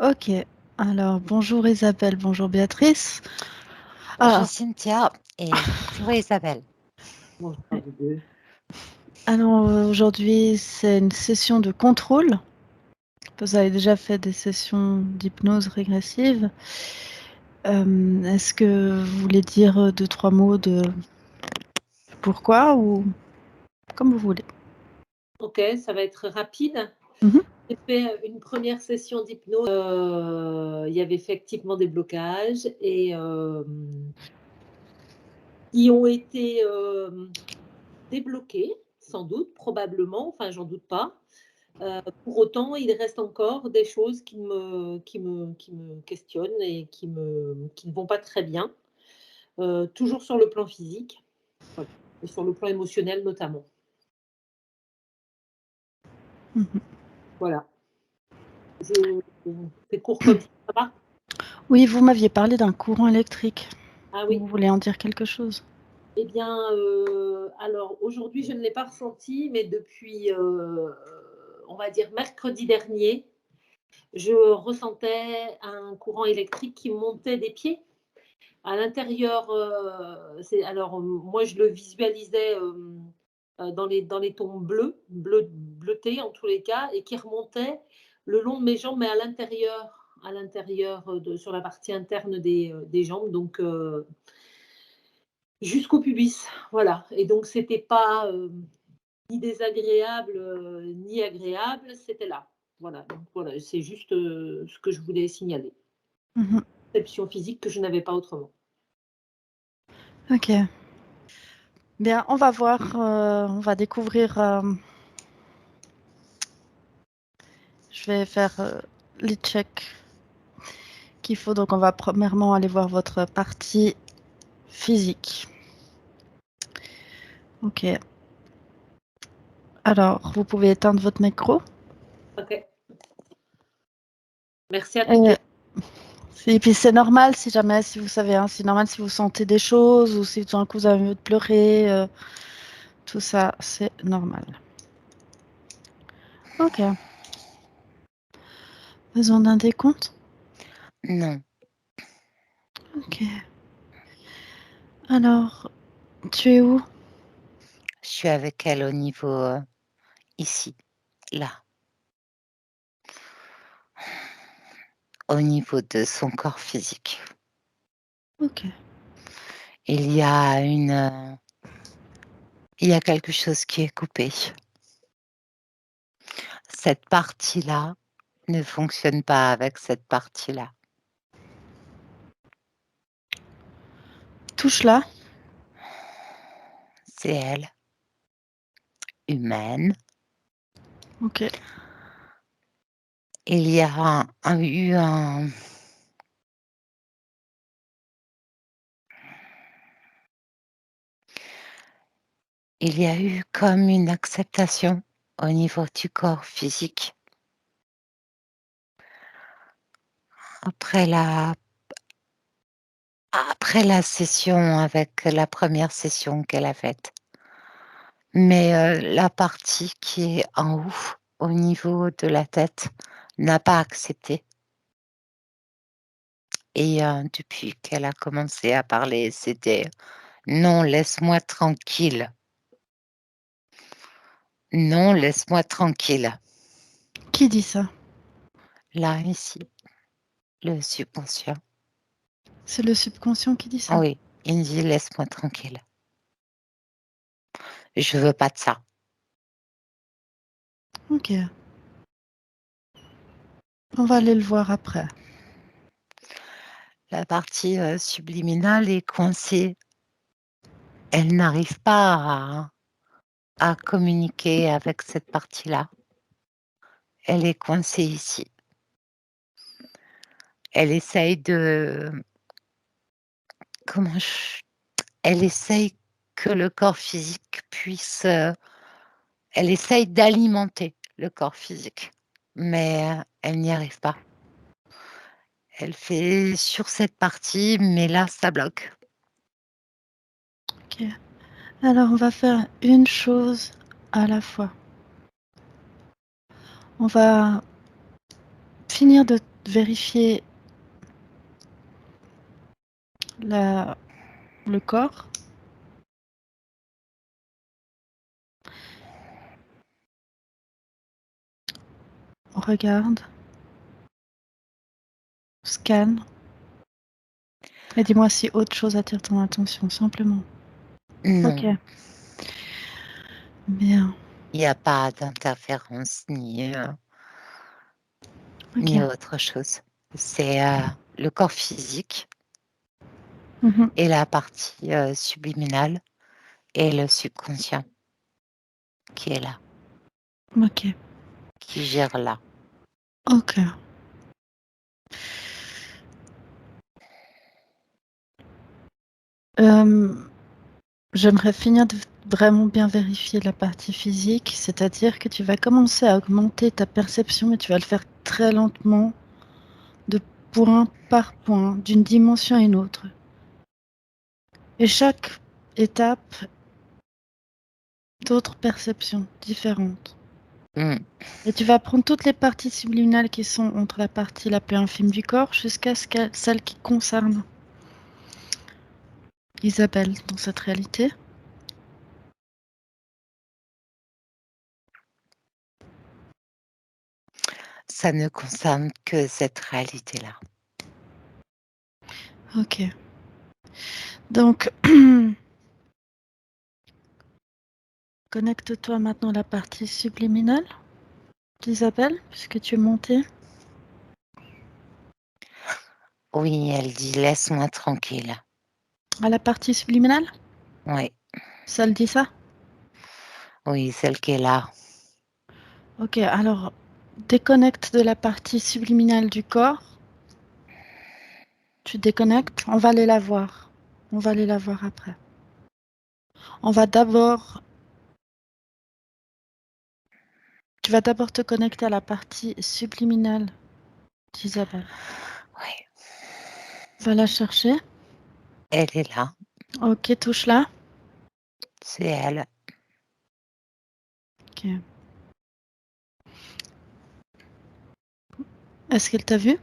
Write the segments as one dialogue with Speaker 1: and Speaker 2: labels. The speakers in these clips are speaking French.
Speaker 1: Ok, alors bonjour Isabelle, bonjour Béatrice.
Speaker 2: Bonjour
Speaker 1: Alors,
Speaker 2: Cynthia et bonjour Isabelle.
Speaker 3: Bonjour à vous deux.
Speaker 1: aujourd'hui c'est une session de contrôle. Vous avez déjà fait des sessions d'hypnose régressive. Est-ce que vous voulez dire deux, trois mots de pourquoi ou comme vous voulez?
Speaker 3: Ok, ça va être rapide.
Speaker 1: Mhm.
Speaker 3: J'ai fait une première session d'hypnose. Il y avait effectivement des blocages et qui ont été débloqués, sans doute, probablement. Enfin, j'en doute pas. Pour autant, il reste encore des choses qui me questionnent et qui ne vont pas très bien. Toujours sur le plan physique, voilà, et sur le plan émotionnel notamment.
Speaker 1: Mhm.
Speaker 3: Voilà. Je fais court comme ça va?
Speaker 1: Oui, vous m'aviez parlé d'un courant électrique.
Speaker 3: Ah
Speaker 1: Vous
Speaker 3: oui.
Speaker 1: voulez en dire quelque chose?
Speaker 3: Eh bien, alors aujourd'hui, je ne l'ai pas ressenti, mais depuis, on va dire mercredi dernier, je ressentais un courant électrique qui montait des pieds. À l'intérieur, alors, moi je le visualisais, dans les tons bleutés en tous les cas et qui remontait le long de mes jambes, mais à l'intérieur, sur la partie interne des jambes, donc jusqu'au pubis, voilà. Et donc c'était pas, ni désagréable, ni agréable, c'était là. Voilà, donc voilà, c'est juste, ce que je voulais signaler.
Speaker 1: Mhm.
Speaker 3: Perception physique que je n'avais pas autrement.
Speaker 1: Ok. Bien, on va voir, on va découvrir. Je vais faire les checks qu'il faut. Donc, on va premièrement aller voir votre partie physique. Ok. Alors, vous pouvez éteindre votre micro.
Speaker 3: OK. Merci à toutes les.
Speaker 1: Et puis, c'est normal si jamais, si vous savez, hein, c'est normal si vous sentez des choses ou si tout d'un coup vous avez envie de pleurer. Tout ça, c'est normal. Ok. Besoin d'un décompte?
Speaker 2: Non,
Speaker 1: Ok. Alors, tu es où?
Speaker 2: je suis avec elle au niveau ici, là, au niveau de son corps physique.
Speaker 1: Ok.
Speaker 2: Il y a il y a quelque chose qui est coupé. Cette partie-là ne fonctionne pas avec cette partie-là.
Speaker 1: Touche là.
Speaker 2: C'est elle, humaine.
Speaker 1: Ok.
Speaker 2: Il y a eu un il y a eu comme une acceptation au niveau du corps physique. Après la session avec la première session qu'elle a faite. Mais la partie qui est en haut, au niveau de la tête, n'a pas accepté et depuis qu'elle a commencé à parler, c'était: «Non, laisse-moi tranquille. Non, laisse-moi tranquille».
Speaker 1: Qui dit ça?
Speaker 2: Là, ici, le subconscient.
Speaker 1: C'est le subconscient qui dit ça?
Speaker 2: Oui, il me dit: «Laisse-moi tranquille. Je veux pas de ça».
Speaker 1: Ok. On va aller le voir après.
Speaker 2: La partie, subliminale est coincée. Elle n'arrive pas à communiquer avec cette partie-là. Elle est coincée ici. Elle essaye de comment j elle essaye que le corps physique puisse, elle essaye d'alimenter le corps physique, mais elle n'y arrive pas. Elle fait sur cette partie, mais là, ça bloque.
Speaker 1: Ok. Alors, on va faire une chose à la fois. On va finir de vérifier le corps. On regarde. Scanne. Et dis-moi si autre chose attire ton attention, simplement.
Speaker 2: Non,
Speaker 1: Ok. Bien.
Speaker 2: il n'y a pas d'interférence ni
Speaker 1: Ok.
Speaker 2: autre chose. C'est le corps physique
Speaker 1: Mhm.
Speaker 2: et la partie subliminale et le subconscient qui est là,
Speaker 1: Ok.
Speaker 2: qui gère là.
Speaker 1: Ok. J'aimerais finir de vraiment bien vérifier la partie physique, c'est-à-dire que tu vas commencer à augmenter ta perception, mais tu vas le faire très lentement, de point par point, d'une dimension à une autre. Et chaque étape, d'autres perceptions différentes.
Speaker 2: Mm.
Speaker 1: Et tu vas prendre toutes les parties subliminales qui sont entre la partie la plus infime du corps jusqu'à celle qui concerne Isabelle dans cette réalité.
Speaker 2: Ça ne concerne que cette réalité-là.
Speaker 1: Ok. Donc, connecte-toi maintenant à la partie subliminale d'Isabelle, puisque tu es montée.
Speaker 2: Oui, elle dit laisse-moi tranquille.
Speaker 1: À la partie subliminale?
Speaker 2: Oui,
Speaker 1: Ça le dit ça?
Speaker 2: oui, celle qui est là.
Speaker 1: Ok, alors déconnecte de la partie subliminale du corps. Tu déconnectes, on va aller la voir. On va aller la voir après. On va d'abord... Tu vas d'abord te connecter à la partie subliminale d'Isabelle.
Speaker 2: Oui,
Speaker 1: Va la chercher.
Speaker 2: elle est là.
Speaker 1: Ok, touche-la.
Speaker 2: C'est elle.
Speaker 1: Ok. Est-ce qu'elle t'a vu?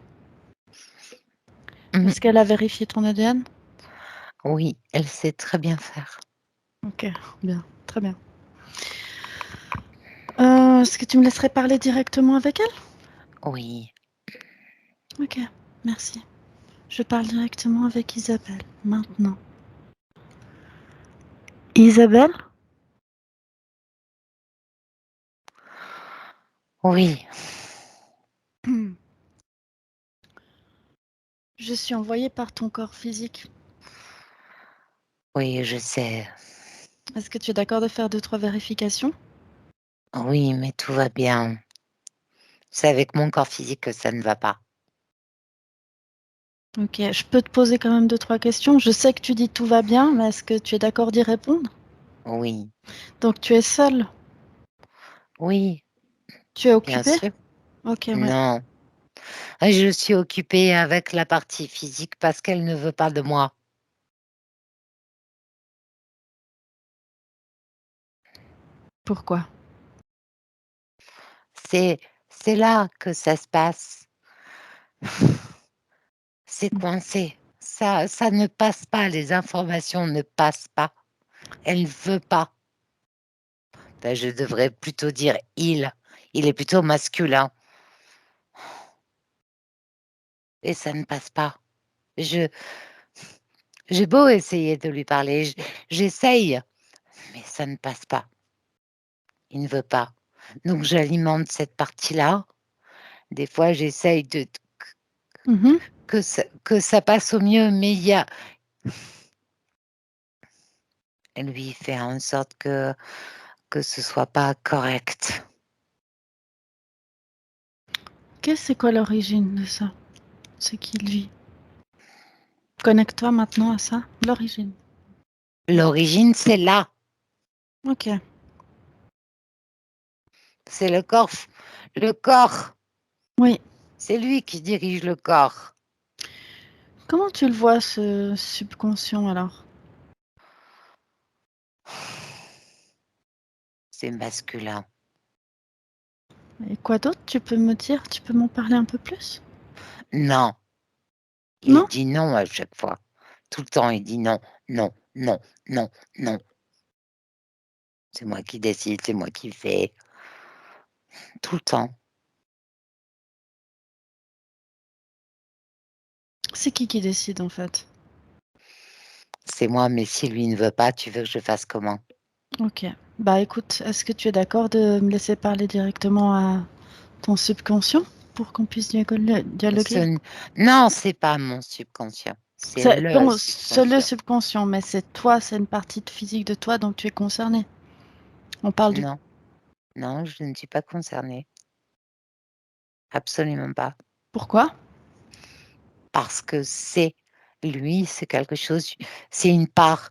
Speaker 2: Mm.
Speaker 1: Est-ce qu'elle a vérifié ton ADN?
Speaker 2: Oui, elle sait très bien faire.
Speaker 1: Ok, bien, très bien. Est-ce que tu me laisserais parler directement avec elle?
Speaker 2: Oui,
Speaker 1: Ok, merci. Je parle directement avec Isabelle, maintenant. Isabelle?
Speaker 2: oui,
Speaker 1: Je suis envoyée par ton corps physique.
Speaker 2: oui, je sais.
Speaker 1: Est-ce que tu es d'accord de faire 2-3 vérifications?
Speaker 2: Oui, mais tout va bien. C'est avec mon corps physique que ça ne va pas.
Speaker 1: Ok, je peux te poser quand même 2-3 questions. Je sais que tu dis tout va bien, mais est-ce que tu es d'accord d'y répondre?
Speaker 2: Oui,
Speaker 1: Donc tu es seule?
Speaker 2: oui,
Speaker 1: Tu es
Speaker 2: bien
Speaker 1: occupée?
Speaker 2: sûr.
Speaker 1: Ok, ouais.
Speaker 2: Non, je suis occupée avec la partie physique parce qu'elle ne veut pas de moi.
Speaker 1: Pourquoi?
Speaker 2: C'est, c'est là que ça se passe. C'est coincé. Ça ne passe pas. Les informations ne passent pas. Elle ne veut pas. Ben, je devrais plutôt dire il. Il est plutôt masculin. Et ça ne passe pas. Je, j'ai beau essayer de lui parler. J'essaye. Mais ça ne passe pas. Il ne veut pas. Donc j'alimente cette partie-là. Des fois, j'essaye
Speaker 1: Mhm.
Speaker 2: que ça passe au mieux, mais il y a... Lui fait en sorte que ce soit pas correct.
Speaker 1: C'est quoi l'origine de ça? Ce qu'il vit. Connecte-toi maintenant à ça. L'origine.
Speaker 2: L'origine, c'est là.
Speaker 1: Ok.
Speaker 2: C'est le corps. Le corps.
Speaker 1: Oui.
Speaker 2: C'est lui qui dirige le corps.
Speaker 1: Comment tu le vois, ce subconscient, alors?
Speaker 2: C'est masculin.
Speaker 1: Et quoi d'autre tu peux me dire? Tu peux m'en parler un peu plus?
Speaker 2: Non. Il
Speaker 1: Non?
Speaker 2: dit non à chaque fois. Tout le temps, il dit non, non, non, non, non. C'est moi qui décide, c'est moi qui fais. Tout le temps.
Speaker 1: C'est qui décide en fait?
Speaker 2: C'est moi, mais si lui ne veut pas, tu veux que je fasse comment?
Speaker 1: Ok. Bah écoute, est-ce que tu es d'accord de me laisser parler directement à ton subconscient pour qu'on puisse dialoguer?
Speaker 2: Non, c'est pas mon subconscient. C'est le
Speaker 1: Bon, c'est le
Speaker 2: subconscient.
Speaker 1: subconscient, mais c'est toi, c'est une partie physique de toi, donc tu es concerné. On parle de...
Speaker 2: Non, non, je ne suis pas concernée. Absolument pas.
Speaker 1: Pourquoi?
Speaker 2: Parce que c'est lui, c'est quelque chose, c'est une part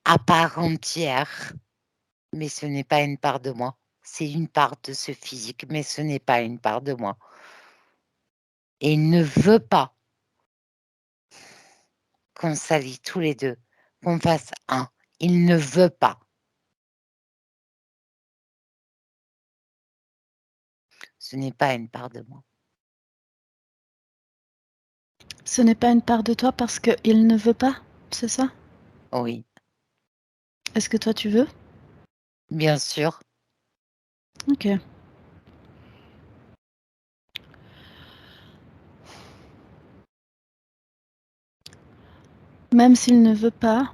Speaker 2: à part entière, mais ce n'est pas une part de moi. C'est une part de ce physique, mais ce n'est pas une part de moi. Et il ne veut pas qu'on s'allie tous les deux, qu'on fasse un. Il ne veut pas. Ce n'est pas une part de moi.
Speaker 1: Ce n'est pas une part de toi parce qu'il ne veut pas, c'est ça?
Speaker 2: Oui,
Speaker 1: Est-ce que toi tu veux?
Speaker 2: bien sûr.
Speaker 1: Ok. Même s'il ne veut pas,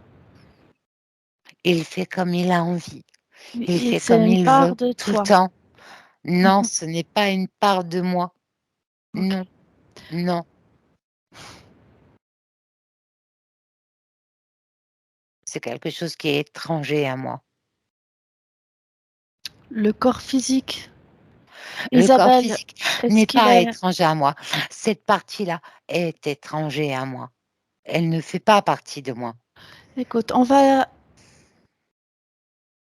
Speaker 2: Il fait comme il a envie. Il fait
Speaker 1: c'est
Speaker 2: comme
Speaker 1: une
Speaker 2: il
Speaker 1: part
Speaker 2: veut,
Speaker 1: de
Speaker 2: tout le
Speaker 1: toi.
Speaker 2: temps. Non,
Speaker 1: Mhm.
Speaker 2: ce n'est pas une part de moi.
Speaker 1: Ok.
Speaker 2: Non, non. C'est quelque chose qui est étranger à moi.
Speaker 1: Le corps physique.
Speaker 2: Le corps
Speaker 1: Isabelle,
Speaker 2: physique
Speaker 1: est-ce
Speaker 2: n'est
Speaker 1: qu'il
Speaker 2: pas
Speaker 1: est...
Speaker 2: étranger à moi. Cette partie-là est étrangère à moi. Elle ne fait pas partie de moi.
Speaker 1: Écoute, on va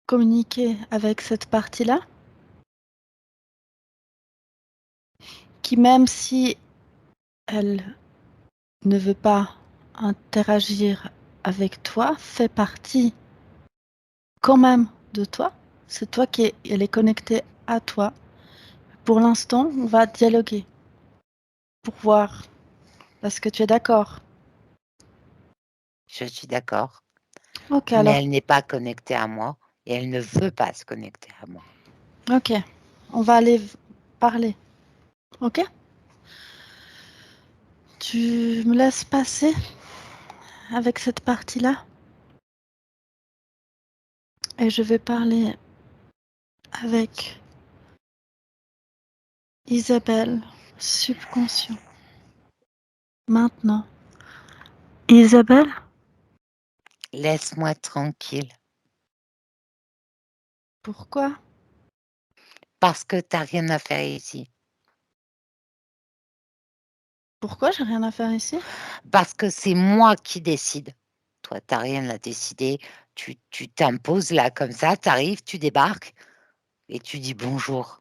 Speaker 1: communiquer avec cette partie-là, qui même si elle ne veut pas interagir avec toi, fait partie quand même de toi. C'est toi elle est connectée à toi. Pour l'instant, on va dialoguer pour voir. Est-ce que tu es d'accord?
Speaker 2: Je suis d'accord.
Speaker 1: Ok,
Speaker 2: Mais
Speaker 1: alors,
Speaker 2: elle n'est pas connectée à moi et elle ne veut pas se connecter à moi.
Speaker 1: ok, on va aller parler. Ok? Tu me laisses passer avec cette partie-là et je vais parler avec Isabelle, subconscient. Maintenant. Isabelle?
Speaker 2: Laisse-moi tranquille.
Speaker 1: Pourquoi?
Speaker 2: Parce que tu n'as rien à faire ici.
Speaker 1: Pourquoi j'ai rien à faire ici?
Speaker 2: Parce que c'est moi qui décide. Toi, tu n'as rien à décider. Tu t'imposes là comme ça, tu arrives, tu débarques et tu dis bonjour.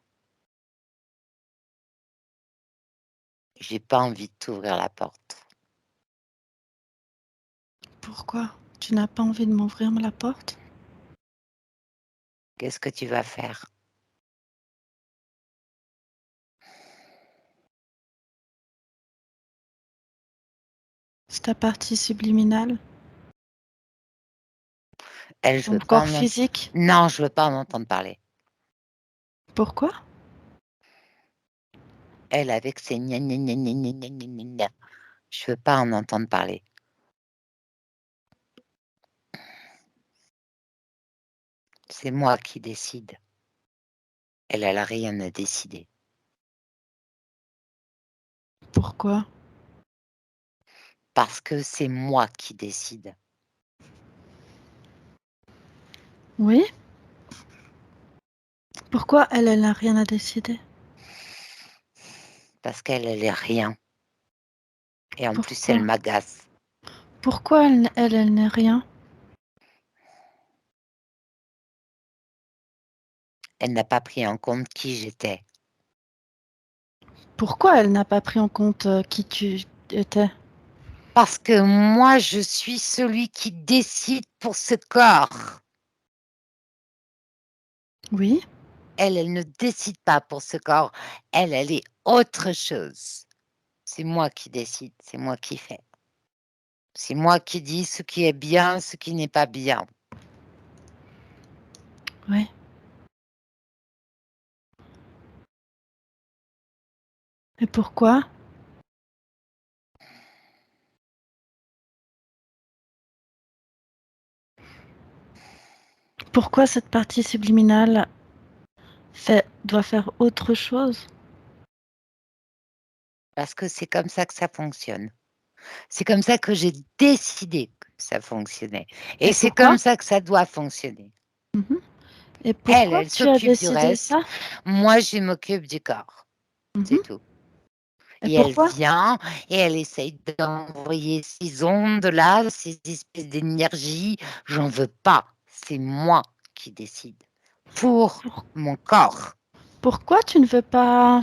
Speaker 2: J'ai pas envie de t'ouvrir la porte.
Speaker 1: Pourquoi? Tu n'as pas envie de m'ouvrir la porte?
Speaker 2: Qu'est-ce que tu vas faire?
Speaker 1: C'est ta partie subliminale,
Speaker 2: Elle, je
Speaker 1: ton
Speaker 2: veux pas
Speaker 1: corps physique.
Speaker 2: Non, je veux pas en entendre parler.
Speaker 1: Pourquoi?
Speaker 2: Elle, avec ses gna gna gna gna gna gna gna gna gna. Je veux pas en entendre parler. C'est moi qui décide. Elle a rien à décider.
Speaker 1: Pourquoi?
Speaker 2: Parce que c'est moi qui décide.
Speaker 1: Oui? Pourquoi elle n'a rien à décider?
Speaker 2: Parce qu'elle est rien. Et en plus, elle
Speaker 1: Pourquoi?
Speaker 2: m'agace.
Speaker 1: Pourquoi elle n'est rien?
Speaker 2: Elle n'a pas pris en compte qui j'étais.
Speaker 1: Pourquoi elle n'a pas pris en compte qui tu étais?
Speaker 2: Parce que moi, je suis celui qui décide pour ce corps.
Speaker 1: Oui?
Speaker 2: Elle ne décide pas pour ce corps. Elle est autre chose. C'est moi qui décide, c'est moi qui fais. C'est moi qui dis ce qui est bien, ce qui n'est pas bien.
Speaker 1: Oui. Et pourquoi? Pourquoi cette partie subliminale doit faire autre chose?
Speaker 2: Parce que c'est comme ça que ça fonctionne. C'est comme ça que j'ai décidé que ça fonctionnait. Et c'est
Speaker 1: pourquoi?
Speaker 2: comme ça que ça doit fonctionner.
Speaker 1: Et pourquoi
Speaker 2: Elle
Speaker 1: tu as
Speaker 2: s'occupe du
Speaker 1: décidé
Speaker 2: reste.
Speaker 1: ça?
Speaker 2: Moi, je m'occupe du corps. C'est tout.
Speaker 1: Et
Speaker 2: Et elle
Speaker 1: pourquoi?
Speaker 2: vient et elle essaye d'envoyer ces ondes-là, ces espèces d'énergie. J'en veux pas. C'est moi qui décide. Pour mon corps.
Speaker 1: Pourquoi tu ne veux pas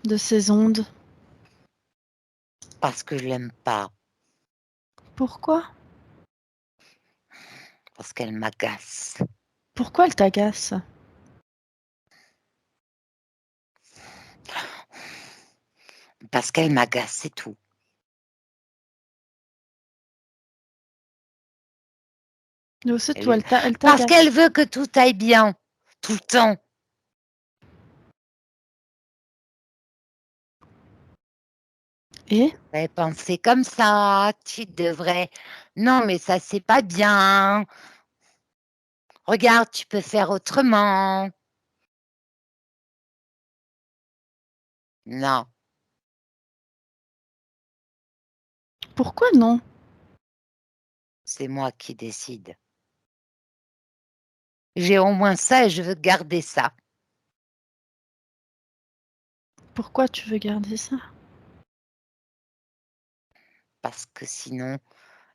Speaker 1: de ces ondes?
Speaker 2: Parce que je l'aime pas.
Speaker 1: Pourquoi?
Speaker 2: Parce qu'elle m'agace.
Speaker 1: Pourquoi elle t'agace?
Speaker 2: Parce qu'elle m'agace, c'est tout.
Speaker 1: C'est tout, elle
Speaker 2: Parce
Speaker 1: t'agace.
Speaker 2: qu'elle veut que tout aille bien, tout le temps.
Speaker 1: Et?
Speaker 2: Tu devrais penser comme ça, tu devrais... Non, mais ça, c'est pas bien. Regarde, tu peux faire autrement. Non,
Speaker 1: Pourquoi non?
Speaker 2: c'est moi qui décide. J'ai au moins ça et je veux garder ça.
Speaker 1: Pourquoi tu veux garder ça?
Speaker 2: Parce que sinon,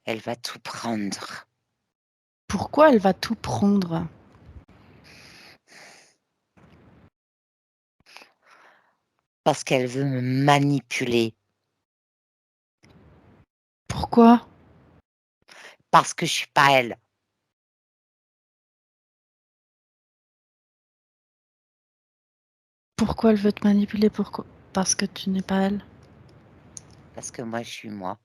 Speaker 2: elle va tout prendre.
Speaker 1: Pourquoi elle va tout prendre?
Speaker 2: Parce qu'elle veut me manipuler.
Speaker 1: Pourquoi?
Speaker 2: Parce que je suis pas elle.
Speaker 1: Pourquoi elle veut te manipuler? Pourquoi? Parce que tu n'es pas elle.
Speaker 2: Parce que moi, je suis moi.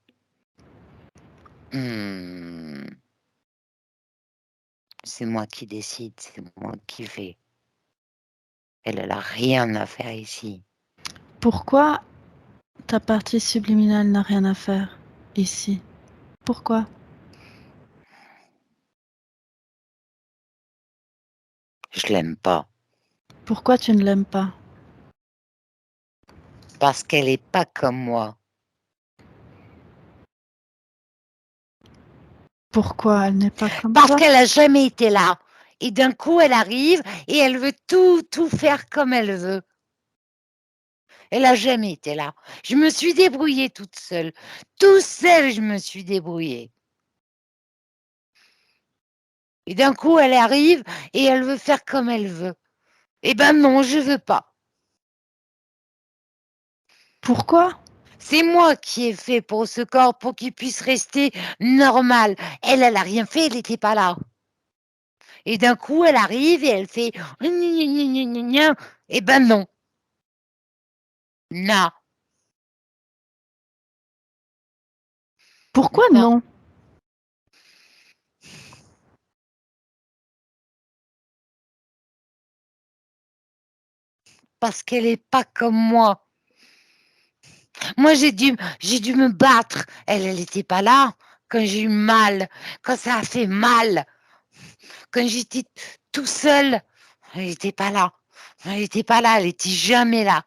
Speaker 2: C'est moi qui décide, c'est moi qui fais. Elle a rien à faire ici.
Speaker 1: Pourquoi ta partie subliminale n'a rien à faire ici? Pourquoi?
Speaker 2: Je l'aime pas.
Speaker 1: Pourquoi tu ne l'aimes pas?
Speaker 2: Parce qu'elle est pas comme moi.
Speaker 1: Pourquoi elle n'est pas comme
Speaker 2: Parce
Speaker 1: toi?
Speaker 2: qu'elle a jamais été là. Et d'un coup, elle arrive et elle veut tout faire comme elle veut. Elle a jamais été là. Je me suis débrouillée toute seule. Tout seule, je me suis débrouillée. Et d'un coup, elle arrive et elle veut faire comme elle veut. Eh ben non, je veux pas.
Speaker 1: Pourquoi?
Speaker 2: C'est moi qui ai fait pour ce corps pour qu'il puisse rester normal. Elle a rien fait, elle n'était pas là. Et d'un coup, elle arrive et elle fait gna, gna, gna, gna, gna, gna. Eh ben non. Non.
Speaker 1: Pourquoi
Speaker 2: Non.
Speaker 1: non?
Speaker 2: Parce qu'elle n'est pas comme moi. Moi, j'ai dû me battre. Elle n'était pas là. Quand j'ai eu mal, quand ça a fait mal, quand j'étais tout seul, elle n'était pas là. Elle n'était pas là, elle n'était jamais là.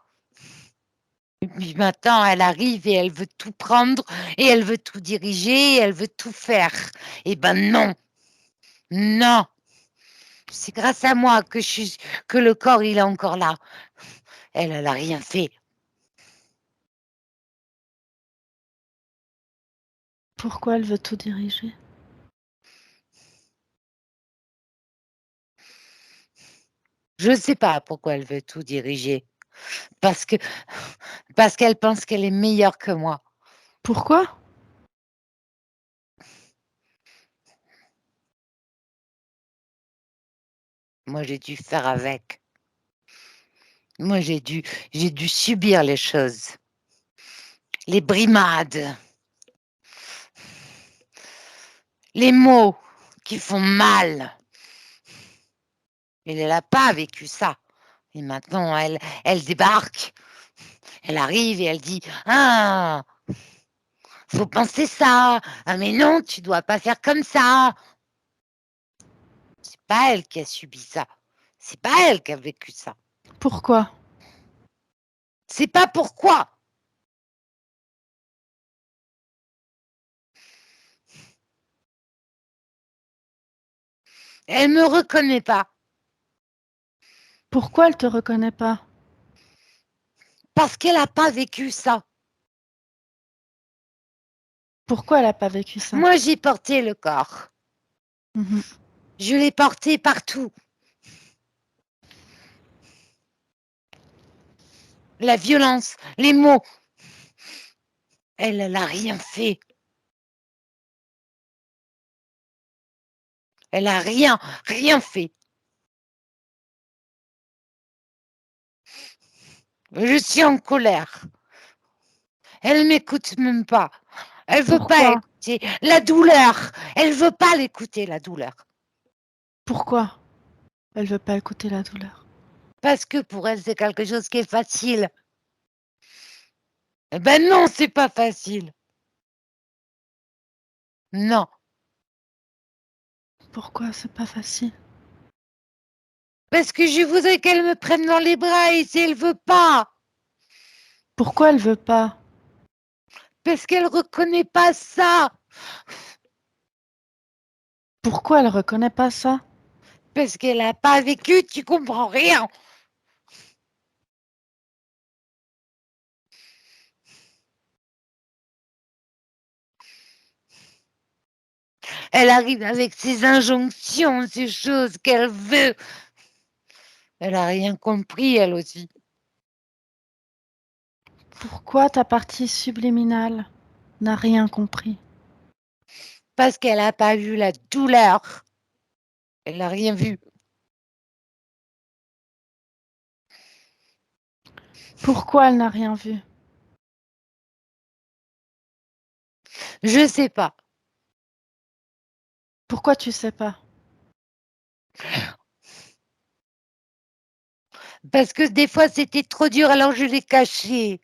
Speaker 2: Et puis maintenant, elle arrive et elle veut tout prendre et elle veut tout diriger et elle veut tout faire. Eh ben non, non. C'est grâce à moi que le corps, il est encore là. Elle a rien fait.
Speaker 1: Pourquoi elle veut tout diriger?
Speaker 2: Je ne sais pas pourquoi elle veut tout diriger. Parce qu'elle pense qu'elle est meilleure que moi.
Speaker 1: Pourquoi?
Speaker 2: Moi, j'ai dû faire avec. Moi, j'ai dû subir les choses. Les brimades. Les mots qui font mal. Elle n'a pas vécu ça. Et maintenant, elle débarque. Elle arrive et elle dit « Ah, faut penser ça. Ah, mais non, tu dois pas faire comme ça. » C'est pas elle qui a subi ça. C'est pas elle qui a vécu ça.
Speaker 1: Pourquoi?
Speaker 2: C'est pas pourquoi. Elle me reconnaît pas.
Speaker 1: Pourquoi elle te reconnaît pas?
Speaker 2: Parce qu'elle n'a pas vécu ça.
Speaker 1: Pourquoi elle a pas vécu ça?
Speaker 2: Moi, j'ai porté le corps.
Speaker 1: Mhm.
Speaker 2: Je l'ai porté partout. La violence, les mots. Elle n'a rien fait. Elle n'a rien fait. Je suis en colère. Elle m'écoute même pas. Elle veut pas
Speaker 1: Pourquoi?
Speaker 2: écouter la douleur. Elle veut pas l'écouter, la douleur.
Speaker 1: Pourquoi elle veut pas écouter la douleur?
Speaker 2: Parce que pour elle, c'est quelque chose qui est facile. Eh ben non, c'est pas facile. Non.
Speaker 1: Pourquoi c'est pas facile?
Speaker 2: Parce que je voudrais qu'elle me prenne dans les bras et si elle veut pas.
Speaker 1: Pourquoi elle veut pas?
Speaker 2: Parce qu'elle reconnaît pas ça.
Speaker 1: Pourquoi elle reconnaît pas ça?
Speaker 2: Parce qu'elle a pas vécu, tu comprends rien. Elle arrive avec ses injonctions, ces choses qu'elle veut. Elle a rien compris, elle aussi.
Speaker 1: Pourquoi ta partie subliminale n'a rien compris?
Speaker 2: Parce qu'elle n'a pas vu la douleur. Elle n'a rien vu.
Speaker 1: Pourquoi elle n'a rien vu?
Speaker 2: Je sais pas.
Speaker 1: Pourquoi tu sais pas?
Speaker 2: Parce que des fois, c'était trop dur, alors je l'ai caché.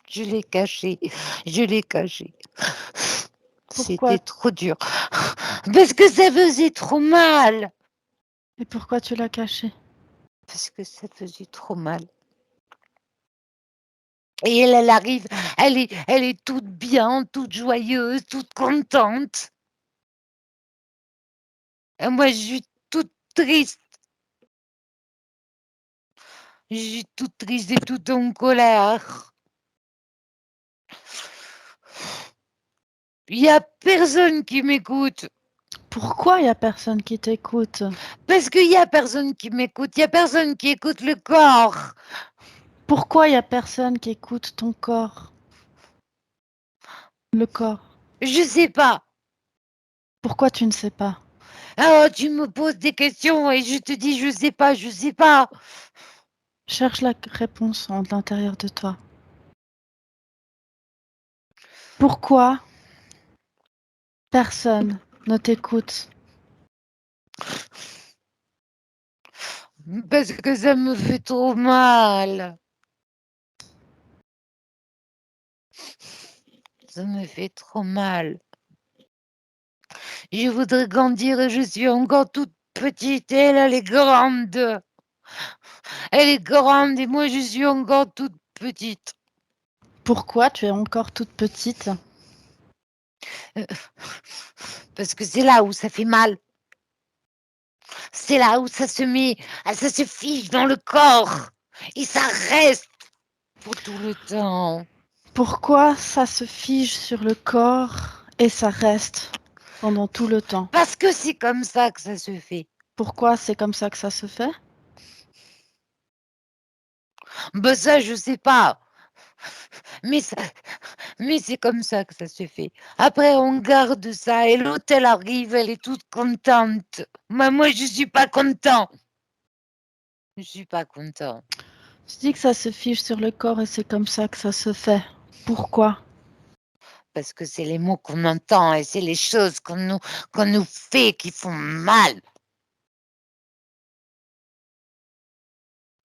Speaker 2: Je l'ai caché. Je l'ai caché.
Speaker 1: Pourquoi?
Speaker 2: C'était trop dur. Parce que ça faisait trop mal.
Speaker 1: Et pourquoi tu l'as caché?
Speaker 2: Parce que ça faisait trop mal. Et elle arrive, elle est toute bien, toute joyeuse, toute contente. Et moi, je suis toute triste. Je suis toute triste et toute en colère. Il n'y a personne qui m'écoute.
Speaker 1: Pourquoi il y a personne qui t'écoute?
Speaker 2: Parce qu'il n'y a personne qui m'écoute. Il n'y a personne qui écoute le corps.
Speaker 1: Pourquoi il y a personne qui écoute ton corps? Le corps.
Speaker 2: Je sais pas.
Speaker 1: Pourquoi tu ne sais pas?
Speaker 2: Ah, tu me poses des questions et je te dis je sais pas, je sais pas.
Speaker 1: Cherche la réponse en l'intérieur de toi. Pourquoi personne ne t'écoute?
Speaker 2: Parce que ça me fait trop mal. Ça me fait trop mal. Je voudrais grandir et je suis encore toute petite et elle est grande. Elle est grande et moi je suis encore toute petite.
Speaker 1: Pourquoi tu es encore toute petite?
Speaker 2: Parce que c'est là où ça fait mal. C'est là où ça se met, ça se fiche dans le corps. Et ça reste pour tout le temps.
Speaker 1: Pourquoi ça se fige sur le corps et ça reste pendant tout le temps?
Speaker 2: Parce que c'est comme ça que ça se fait.
Speaker 1: Pourquoi c'est comme ça que ça se fait?
Speaker 2: Ben ça, je sais pas. Mais Mais c'est comme ça que ça se fait. Après, on garde ça et l'autre, elle arrive, elle est toute contente. Mais moi, je suis pas content. Je suis pas content.
Speaker 1: Tu dis que ça se fiche sur le corps et c'est comme ça que ça se fait. Pourquoi?
Speaker 2: Parce que c'est les mots qu'on entend et c'est les choses qu'on nous fait qui font mal.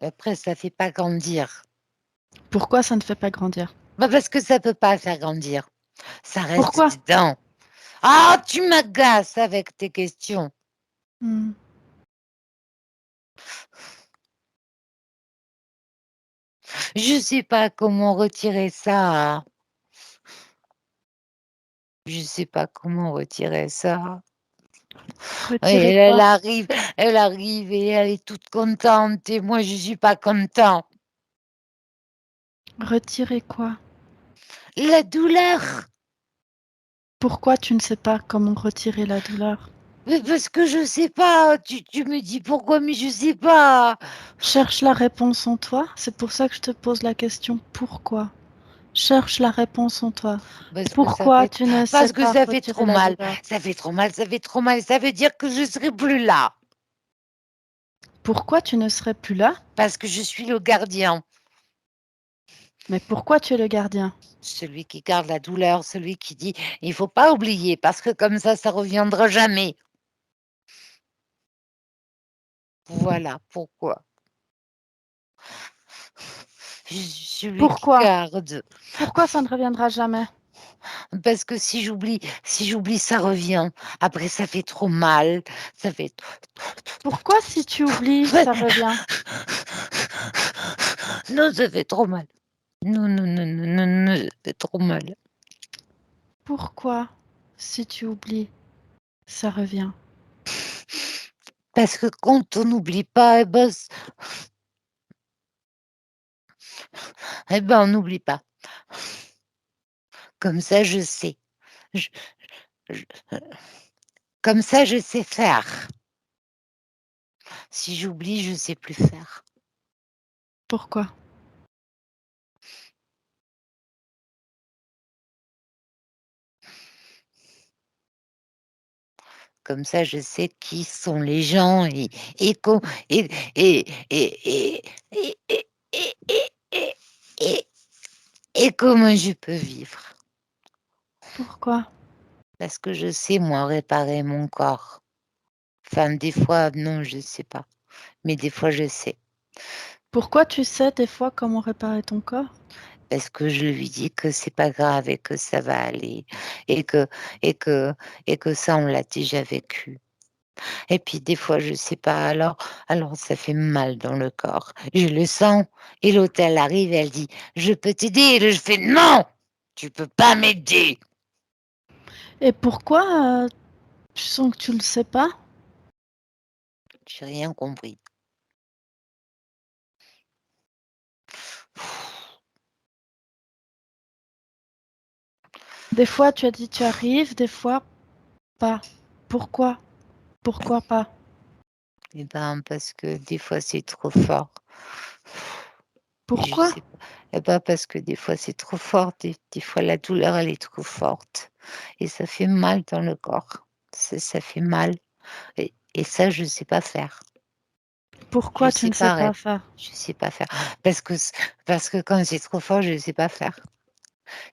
Speaker 2: Après, ça fait pas grandir.
Speaker 1: Pourquoi ça ne fait pas grandir?
Speaker 2: Bah parce que ça peut pas faire grandir. Ça reste
Speaker 1: Pourquoi?
Speaker 2: dedans. Ah, tu m'agaces avec tes questions.
Speaker 1: Hmm.
Speaker 2: Je sais pas comment retirer ça. Je sais pas comment retirer ça. Et
Speaker 1: Retirer
Speaker 2: elle
Speaker 1: quoi?
Speaker 2: arrive et elle est toute contente et moi je suis pas content.
Speaker 1: Retirer quoi?
Speaker 2: La douleur.
Speaker 1: Pourquoi tu ne sais pas comment retirer la douleur?
Speaker 2: Mais parce que je sais pas. Tu me dis pourquoi, mais je sais pas.
Speaker 1: Cherche la réponse en toi. C'est pour ça que je te pose la question pourquoi. Cherche la réponse en toi. Pourquoi tu ne sais
Speaker 2: Parce que
Speaker 1: pas
Speaker 2: ça fait
Speaker 1: retirer
Speaker 2: trop
Speaker 1: la
Speaker 2: mal.
Speaker 1: douleur?
Speaker 2: Ça fait trop mal, ça fait trop mal. Ça veut dire que je serai plus là.
Speaker 1: Pourquoi tu ne serais plus là?
Speaker 2: Parce que je suis le gardien.
Speaker 1: Mais pourquoi tu es le gardien?
Speaker 2: Celui qui garde la douleur, celui qui dit il faut pas oublier parce que comme ça reviendra jamais. Voilà pourquoi. Je suis celui qui
Speaker 1: Pourquoi?
Speaker 2: garde.
Speaker 1: Pourquoi ça ne reviendra jamais?
Speaker 2: Parce que si j'oublie, ça revient. Après, ça fait trop mal. Ça fait.
Speaker 1: Pourquoi si tu oublies, ça revient?
Speaker 2: Non, ça fait trop mal. Non, non, non, non, non, non, ça fait trop mal.
Speaker 1: Pourquoi si tu oublies, ça revient?
Speaker 2: Parce que quand on n'oublie pas, eh ben, on n'oublie pas. Comme ça, je sais. Je- je- comme ça, je sais faire. Si j'oublie, je sais plus faire.
Speaker 1: Pourquoi?
Speaker 2: Comme ça, je sais qui sont les gens et, co- et, et, et, et, et, et, et- et comment je peux vivre.
Speaker 1: Pourquoi?
Speaker 2: Parce que je sais, moi, réparer mon corps. Enfin, des fois, non, je sais pas. Mais des fois, je sais.
Speaker 1: Pourquoi tu sais des fois comment réparer ton corps?
Speaker 2: Parce que je lui dis que c'est pas grave et que ça va aller et que et que et que ça, on l'a déjà vécu. Et puis des fois, je sais pas, alors ça fait mal dans le corps. Je le sens et l'autre, elle arrive, elle dit: «Je peux t'aider» et je fais: «Non! Tu peux pas m'aider!»
Speaker 1: Et pourquoi tu sens que tu le sais pas?
Speaker 2: J'ai rien compris.
Speaker 1: Des fois tu as dit tu arrives, des fois pas. Pourquoi? Pourquoi pas?
Speaker 2: Eh ben, parce que des fois, c'est trop fort. Je
Speaker 1: Pourquoi?
Speaker 2: sais pas. Eh ben, parce que des fois, c'est trop fort, des fois, la douleur, elle est trop forte et ça fait mal dans le corps. Ça fait mal et ça, je sais pas faire. Je
Speaker 1: Pourquoi tu
Speaker 2: sais
Speaker 1: ne sais
Speaker 2: pas
Speaker 1: pas
Speaker 2: rép
Speaker 1: faire?
Speaker 2: je sais pas faire parce que quand c'est trop fort, je sais pas faire.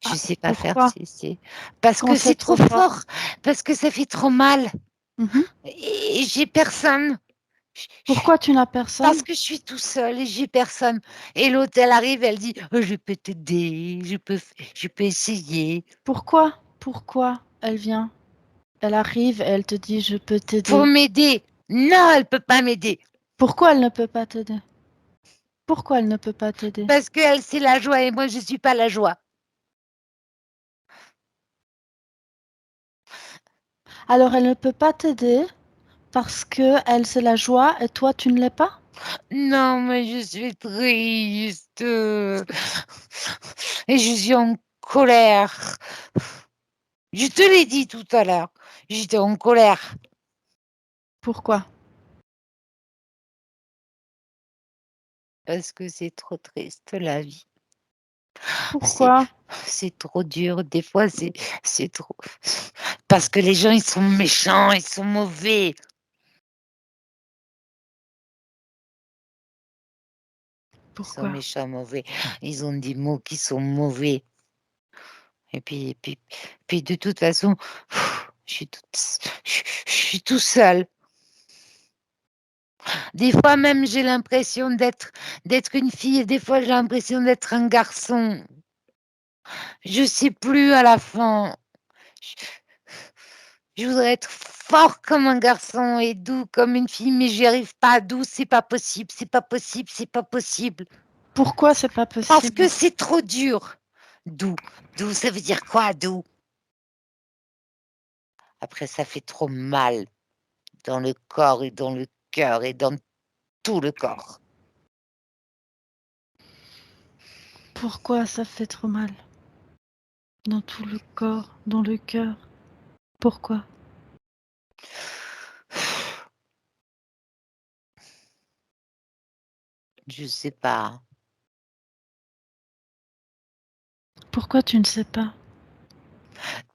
Speaker 2: Je
Speaker 1: Ah,
Speaker 2: sais pas faire,
Speaker 1: pourquoi?
Speaker 2: c'est parce
Speaker 1: Quand
Speaker 2: que
Speaker 1: c'est
Speaker 2: c'est
Speaker 1: trop
Speaker 2: trop
Speaker 1: fort.
Speaker 2: fort, parce que ça fait trop mal
Speaker 1: Mhm.
Speaker 2: et j'ai personne. J
Speaker 1: Pourquoi tu n'as personne?
Speaker 2: Parce que je suis tout seul et j'ai personne et l'autre, elle arrive, elle dit: Je peux t'aider, je peux essayer».
Speaker 1: Pourquoi? Pourquoi elle vient? Elle arrive et elle te dit je peux
Speaker 2: Pour
Speaker 1: t'aider.
Speaker 2: m'aider. Non, elle peut pas m'aider
Speaker 1: Pourquoi elle ne peut pas t'aider? Pourquoi elle ne peut pas t'aider?
Speaker 2: parce qu'elle, c'est la joie et moi, je suis pas la joie.
Speaker 1: Alors elle ne peut pas t'aider parce que elle c'est la joie et toi tu ne l'es pas?
Speaker 2: Non, mais je suis triste et je suis en colère. Je te l'ai dit tout à l'heure, j'étais en colère
Speaker 1: Pourquoi?
Speaker 2: parce que c'est trop triste la vie.
Speaker 1: Pourquoi?
Speaker 2: C'est trop dur. Des fois, c'est trop. Parce que les gens, ils sont méchants, ils sont mauvais. Ils sont
Speaker 1: Pourquoi?
Speaker 2: méchants, mauvais. Ils ont des mots qui sont mauvais. Et puis de toute façon, je suis tout seul. Des fois même, j'ai l'impression d'être une fille et des fois, j'ai l'impression d'être un garçon. Je sais plus à la fin. Je je voudrais être fort comme un garçon et doux comme une fille, mais j'y arrive pas. Doux, c'est pas possible, c'est pas possible, c'est pas possible.
Speaker 1: Pourquoi c'est pas
Speaker 2: Parce
Speaker 1: possible?
Speaker 2: que c'est trop dur. Doux. Doux, ça veut dire quoi, doux? Après, ça fait trop mal dans le corps et dans le cœur et dans tout le corps.
Speaker 1: Pourquoi ça fait trop mal? Dans tout le corps, dans le cœur. Pourquoi?
Speaker 2: Je sais pas.
Speaker 1: Pourquoi tu ne sais pas?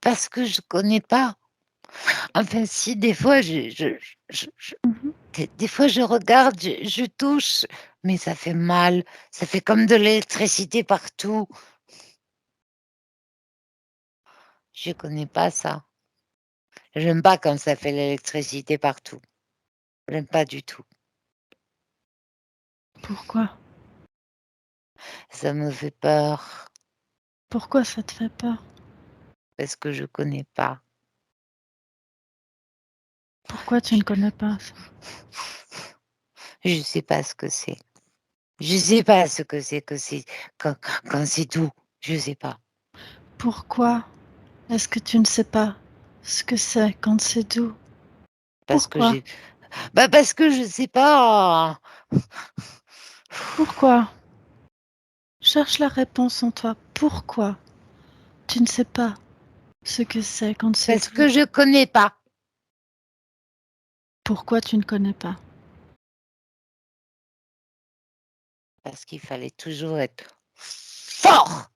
Speaker 2: Parce que je connais pas. Enfin, si, des fois,
Speaker 1: Mmh.
Speaker 2: des fois, je regarde, je touche, mais ça fait mal. Ça fait comme de l'électricité partout. Je connais pas ça. J'aime pas quand ça fait l'électricité partout. J'aime pas du tout.
Speaker 1: Pourquoi?
Speaker 2: Ça me fait peur
Speaker 1: Pourquoi ça te fait peur?
Speaker 2: parce que je connais pas.
Speaker 1: Pourquoi tu ne connais pas ça?
Speaker 2: Je sais pas ce que c'est. Je sais pas ce que c'est quand c'est doux. Je sais pas.
Speaker 1: Pourquoi est-ce que tu ne sais pas ce que c'est quand c'est doux?
Speaker 2: Parce que
Speaker 1: Pourquoi?
Speaker 2: parce que je sais pas.
Speaker 1: Pourquoi? Cherche la réponse en toi. Pourquoi tu ne sais pas ce que c'est quand c'est
Speaker 2: Parce
Speaker 1: doux?
Speaker 2: que je connais pas.
Speaker 1: Pourquoi tu ne connais pas?
Speaker 2: Parce qu'il fallait toujours être fort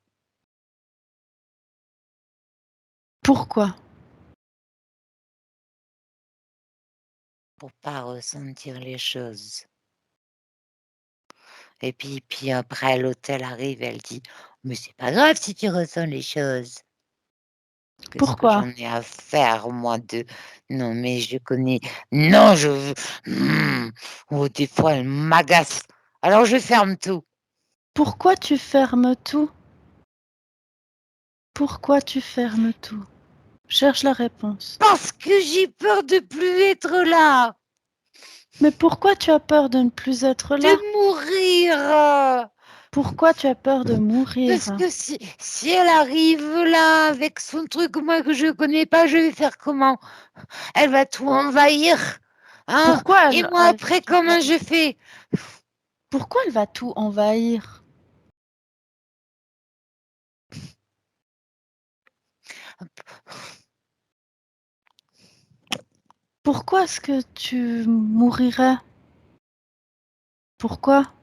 Speaker 1: Pourquoi?
Speaker 2: pour pas ressentir les choses. Et puis après l'autre elle arrive, elle dit: «Mais c'est pas grave si tu ressens les choses. Qu'est-ce que
Speaker 1: Pourquoi?
Speaker 2: j'en ai à faire moi de non mais je connais non je veux oh des fois elle m'agace. Alors je ferme tout.
Speaker 1: Pourquoi tu fermes tout? Pourquoi tu fermes tout? Cherche la réponse.
Speaker 2: Parce que j'ai peur de plus être là,
Speaker 1: Mais pourquoi tu as peur de ne plus être
Speaker 2: de
Speaker 1: là?
Speaker 2: mourir.
Speaker 1: Pourquoi tu as peur de
Speaker 2: Parce
Speaker 1: mourir?
Speaker 2: que si elle arrive là avec son truc, moi que je connais pas, je vais faire comment? Elle va tout envahir, hein?
Speaker 1: Pourquoi
Speaker 2: Et
Speaker 1: elle
Speaker 2: moi
Speaker 1: elle va
Speaker 2: après
Speaker 1: tout
Speaker 2: comment
Speaker 1: envahir?
Speaker 2: je fais?
Speaker 1: Pourquoi elle va tout envahir? Pourquoi est-ce que tu mourirais? Pourquoi?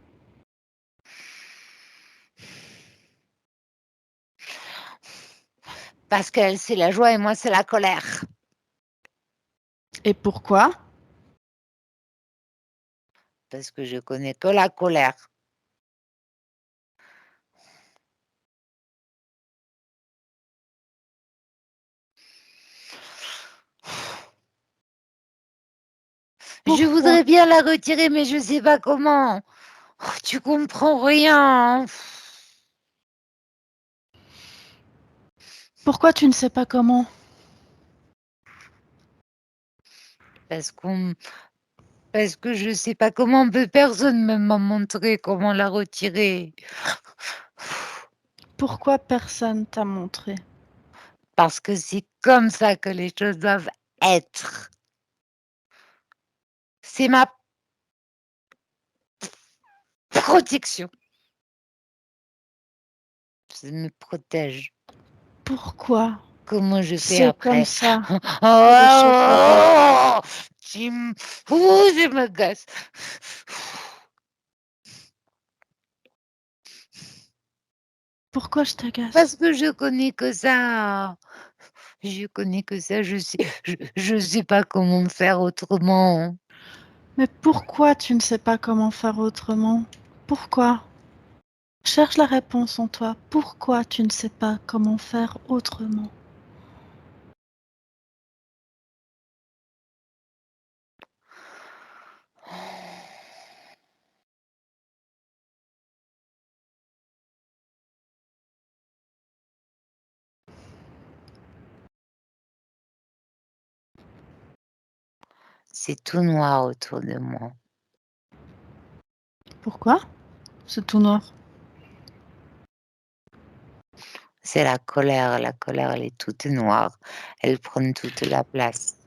Speaker 2: Parce qu'elle c'est la joie et moi c'est la colère.
Speaker 1: Et pourquoi?
Speaker 2: Parce que je connais que la colère. Je
Speaker 1: Pourquoi?
Speaker 2: voudrais bien la retirer, mais je sais pas comment. Oh, tu comprends rien.
Speaker 1: Pourquoi tu ne sais pas comment?
Speaker 2: Parce qu'on parce que je sais pas comment, personne ne m'a montré comment la retirer.
Speaker 1: Pourquoi personne t'a montré?
Speaker 2: Parce que c'est comme ça que les choses doivent être. C'est ma protection. Ça me protège.
Speaker 1: Pourquoi
Speaker 2: Comment je fais
Speaker 1: c'est comme
Speaker 2: après?
Speaker 1: ça que les choses doivent être?
Speaker 2: Oh! Tu m ouh, je m'agace.
Speaker 1: Pourquoi je t'agace?
Speaker 2: Parce que je connais que ça. Je connais que ça, je sais pas comment faire autrement.
Speaker 1: Mais pourquoi tu ne sais pas comment faire autrement? Pourquoi? Cherche la réponse en toi. Pourquoi tu ne sais pas comment faire autrement?
Speaker 2: C'est tout noir autour de moi.
Speaker 1: Pourquoi? C'est tout noir.
Speaker 2: C'est la colère, elle est toute noire. Elle prend toute la place.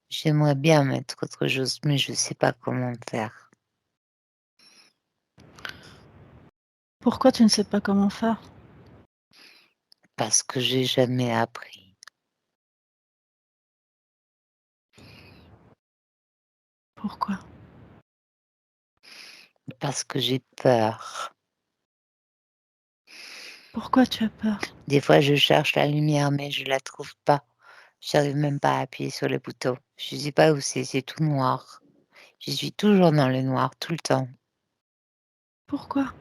Speaker 2: J'aimerais bien mettre autre chose, mais je sais pas comment faire.
Speaker 1: Pourquoi tu ne sais pas comment faire?
Speaker 2: Parce que j'ai jamais appris.
Speaker 1: Pourquoi?
Speaker 2: Parce que j'ai peur.
Speaker 1: Pourquoi tu as peur?
Speaker 2: Des fois, je cherche la lumière, mais je la trouve pas. J'arrive même pas à appuyer sur le bouton. Je sais pas où c'est tout noir. Je suis toujours dans le noir, tout le temps.
Speaker 1: Pourquoi?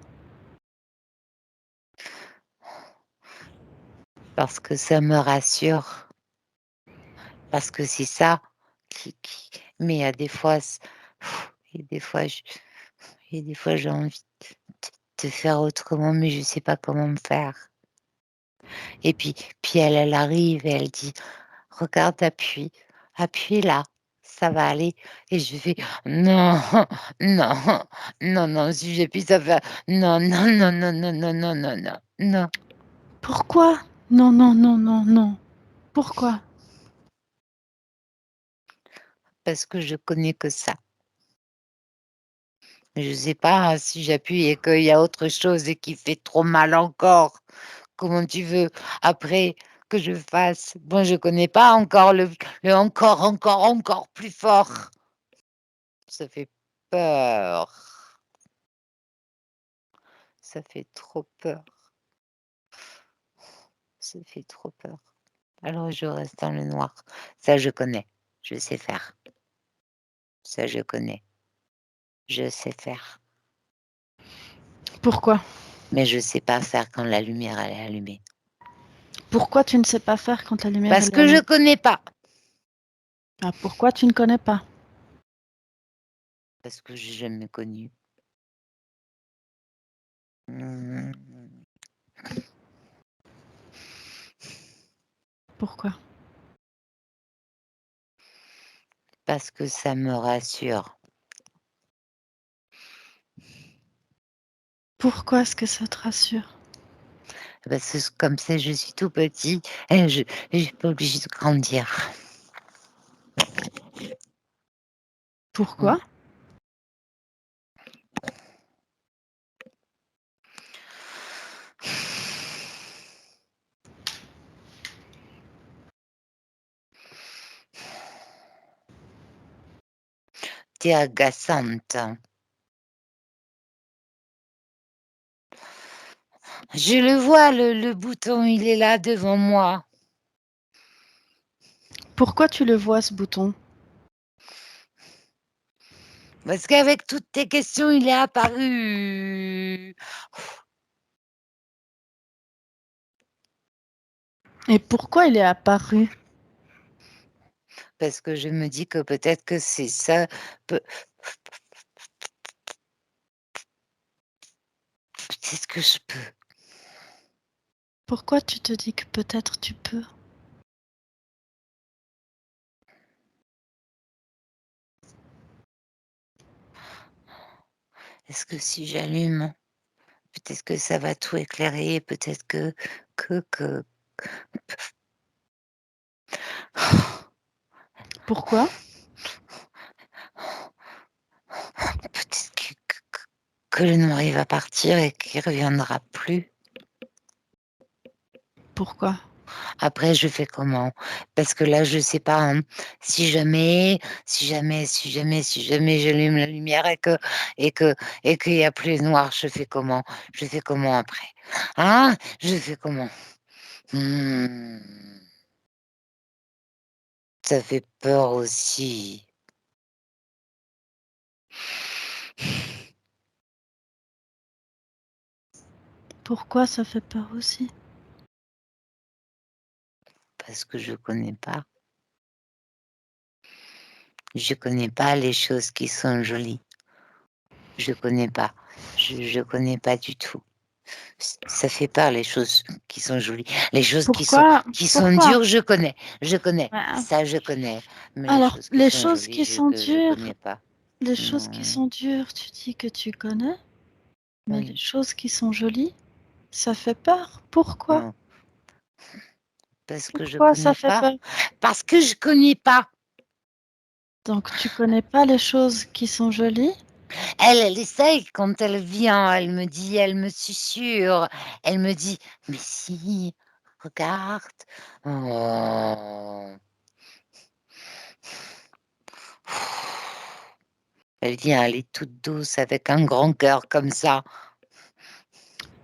Speaker 2: Parce que ça me rassure. Parce que c'est ça mais il y a des fois et des fois j'ai envie de faire autrement, mais je sais pas comment me faire. Et puis elle arrive et elle dit: «Regarde, appuie là, ça va aller» et je fais: «Non, non, non, non, si j'appuie ça va non, non, non, non, non, non, non, non, non, non».
Speaker 1: Pourquoi? Non, non, non, non, non. Pourquoi?
Speaker 2: Parce que je connais que ça. Je sais pas si j'appuie et qu'il y a autre chose et qui fait trop mal encore. Comment tu veux après que je fasse? Bon, je connais pas encore le encore, encore, encore plus fort. Ça fait peur. Ça fait trop peur. Ça fait trop peur. Alors je reste dans le noir. Ça, je connais. Je sais faire. Ça, je connais. Je sais faire.
Speaker 1: Pourquoi?
Speaker 2: Mais je sais pas faire quand la lumière elle est allumée.
Speaker 1: Pourquoi tu ne sais pas faire quand la lumière
Speaker 2: Parce
Speaker 1: elle est
Speaker 2: que je
Speaker 1: allumée?
Speaker 2: connais pas.
Speaker 1: Ah, pourquoi tu ne connais pas?
Speaker 2: Parce que j'ai jamais connu. Mmh.
Speaker 1: Pourquoi?
Speaker 2: Parce que ça me rassure.
Speaker 1: Pourquoi est-ce que ça te rassure?
Speaker 2: Parce que comme ça, je suis tout petit et je suis pas obligée de grandir. Mmh.
Speaker 1: Pourquoi?
Speaker 2: Tu es agaçante. Je le vois, le bouton, il est là devant moi.
Speaker 1: Pourquoi tu le vois ce bouton?
Speaker 2: Parce qu'avec toutes tes questions, il est apparu.
Speaker 1: Et pourquoi il est apparu?
Speaker 2: Parce que je me dis que peut-être que c'est ça, peut peut-être que je peux.
Speaker 1: Pourquoi tu te dis que peut-être tu peux?
Speaker 2: Est-ce que si j'allume, peut-être que ça va tout éclairer, peut-être que
Speaker 1: Pourquoi?
Speaker 2: peut-être que le noir, il va partir et qu'il reviendra plus.
Speaker 1: Pourquoi?
Speaker 2: Après, je fais comment? Parce que là, je sais pas, hein, si jamais j'allume la lumière et que et qu'il y a plus noir, je fais comment? Je fais comment après? Hein? Je fais comment? Mmh, ça fait peur aussi.
Speaker 1: Pourquoi ça fait peur aussi?
Speaker 2: Parce que je connais pas. Je connais pas les choses qui sont jolies. Je connais pas. Je connais pas du tout. Ça fait peur les choses qui sont jolies. Les choses
Speaker 1: Pourquoi?
Speaker 2: qui sont
Speaker 1: Pourquoi?
Speaker 2: dures, je connais. Je connais.
Speaker 1: Ouais.
Speaker 2: Ça, je connais. Mais les
Speaker 1: Alors,
Speaker 2: choses qui
Speaker 1: les
Speaker 2: sont
Speaker 1: choses
Speaker 2: jolies,
Speaker 1: qui sont
Speaker 2: je
Speaker 1: dures,
Speaker 2: connais pas.
Speaker 1: les choses qui
Speaker 2: Non.
Speaker 1: sont dures, tu dis que tu connais, mais les
Speaker 2: Oui.
Speaker 1: choses qui sont jolies, ça fait peur. Pourquoi?
Speaker 2: Non. Parce que je
Speaker 1: Pourquoi ça
Speaker 2: connais
Speaker 1: fait
Speaker 2: pas.
Speaker 1: peur?
Speaker 2: Parce que je connais pas.
Speaker 1: Donc, tu connais pas les choses qui sont jolies?
Speaker 2: Elle essaye quand elle vient, elle me dit, elle me susurre, elle me dit: «Mais si, regarde». Oh. Elle vient, elle est toute douce avec un grand cœur comme ça.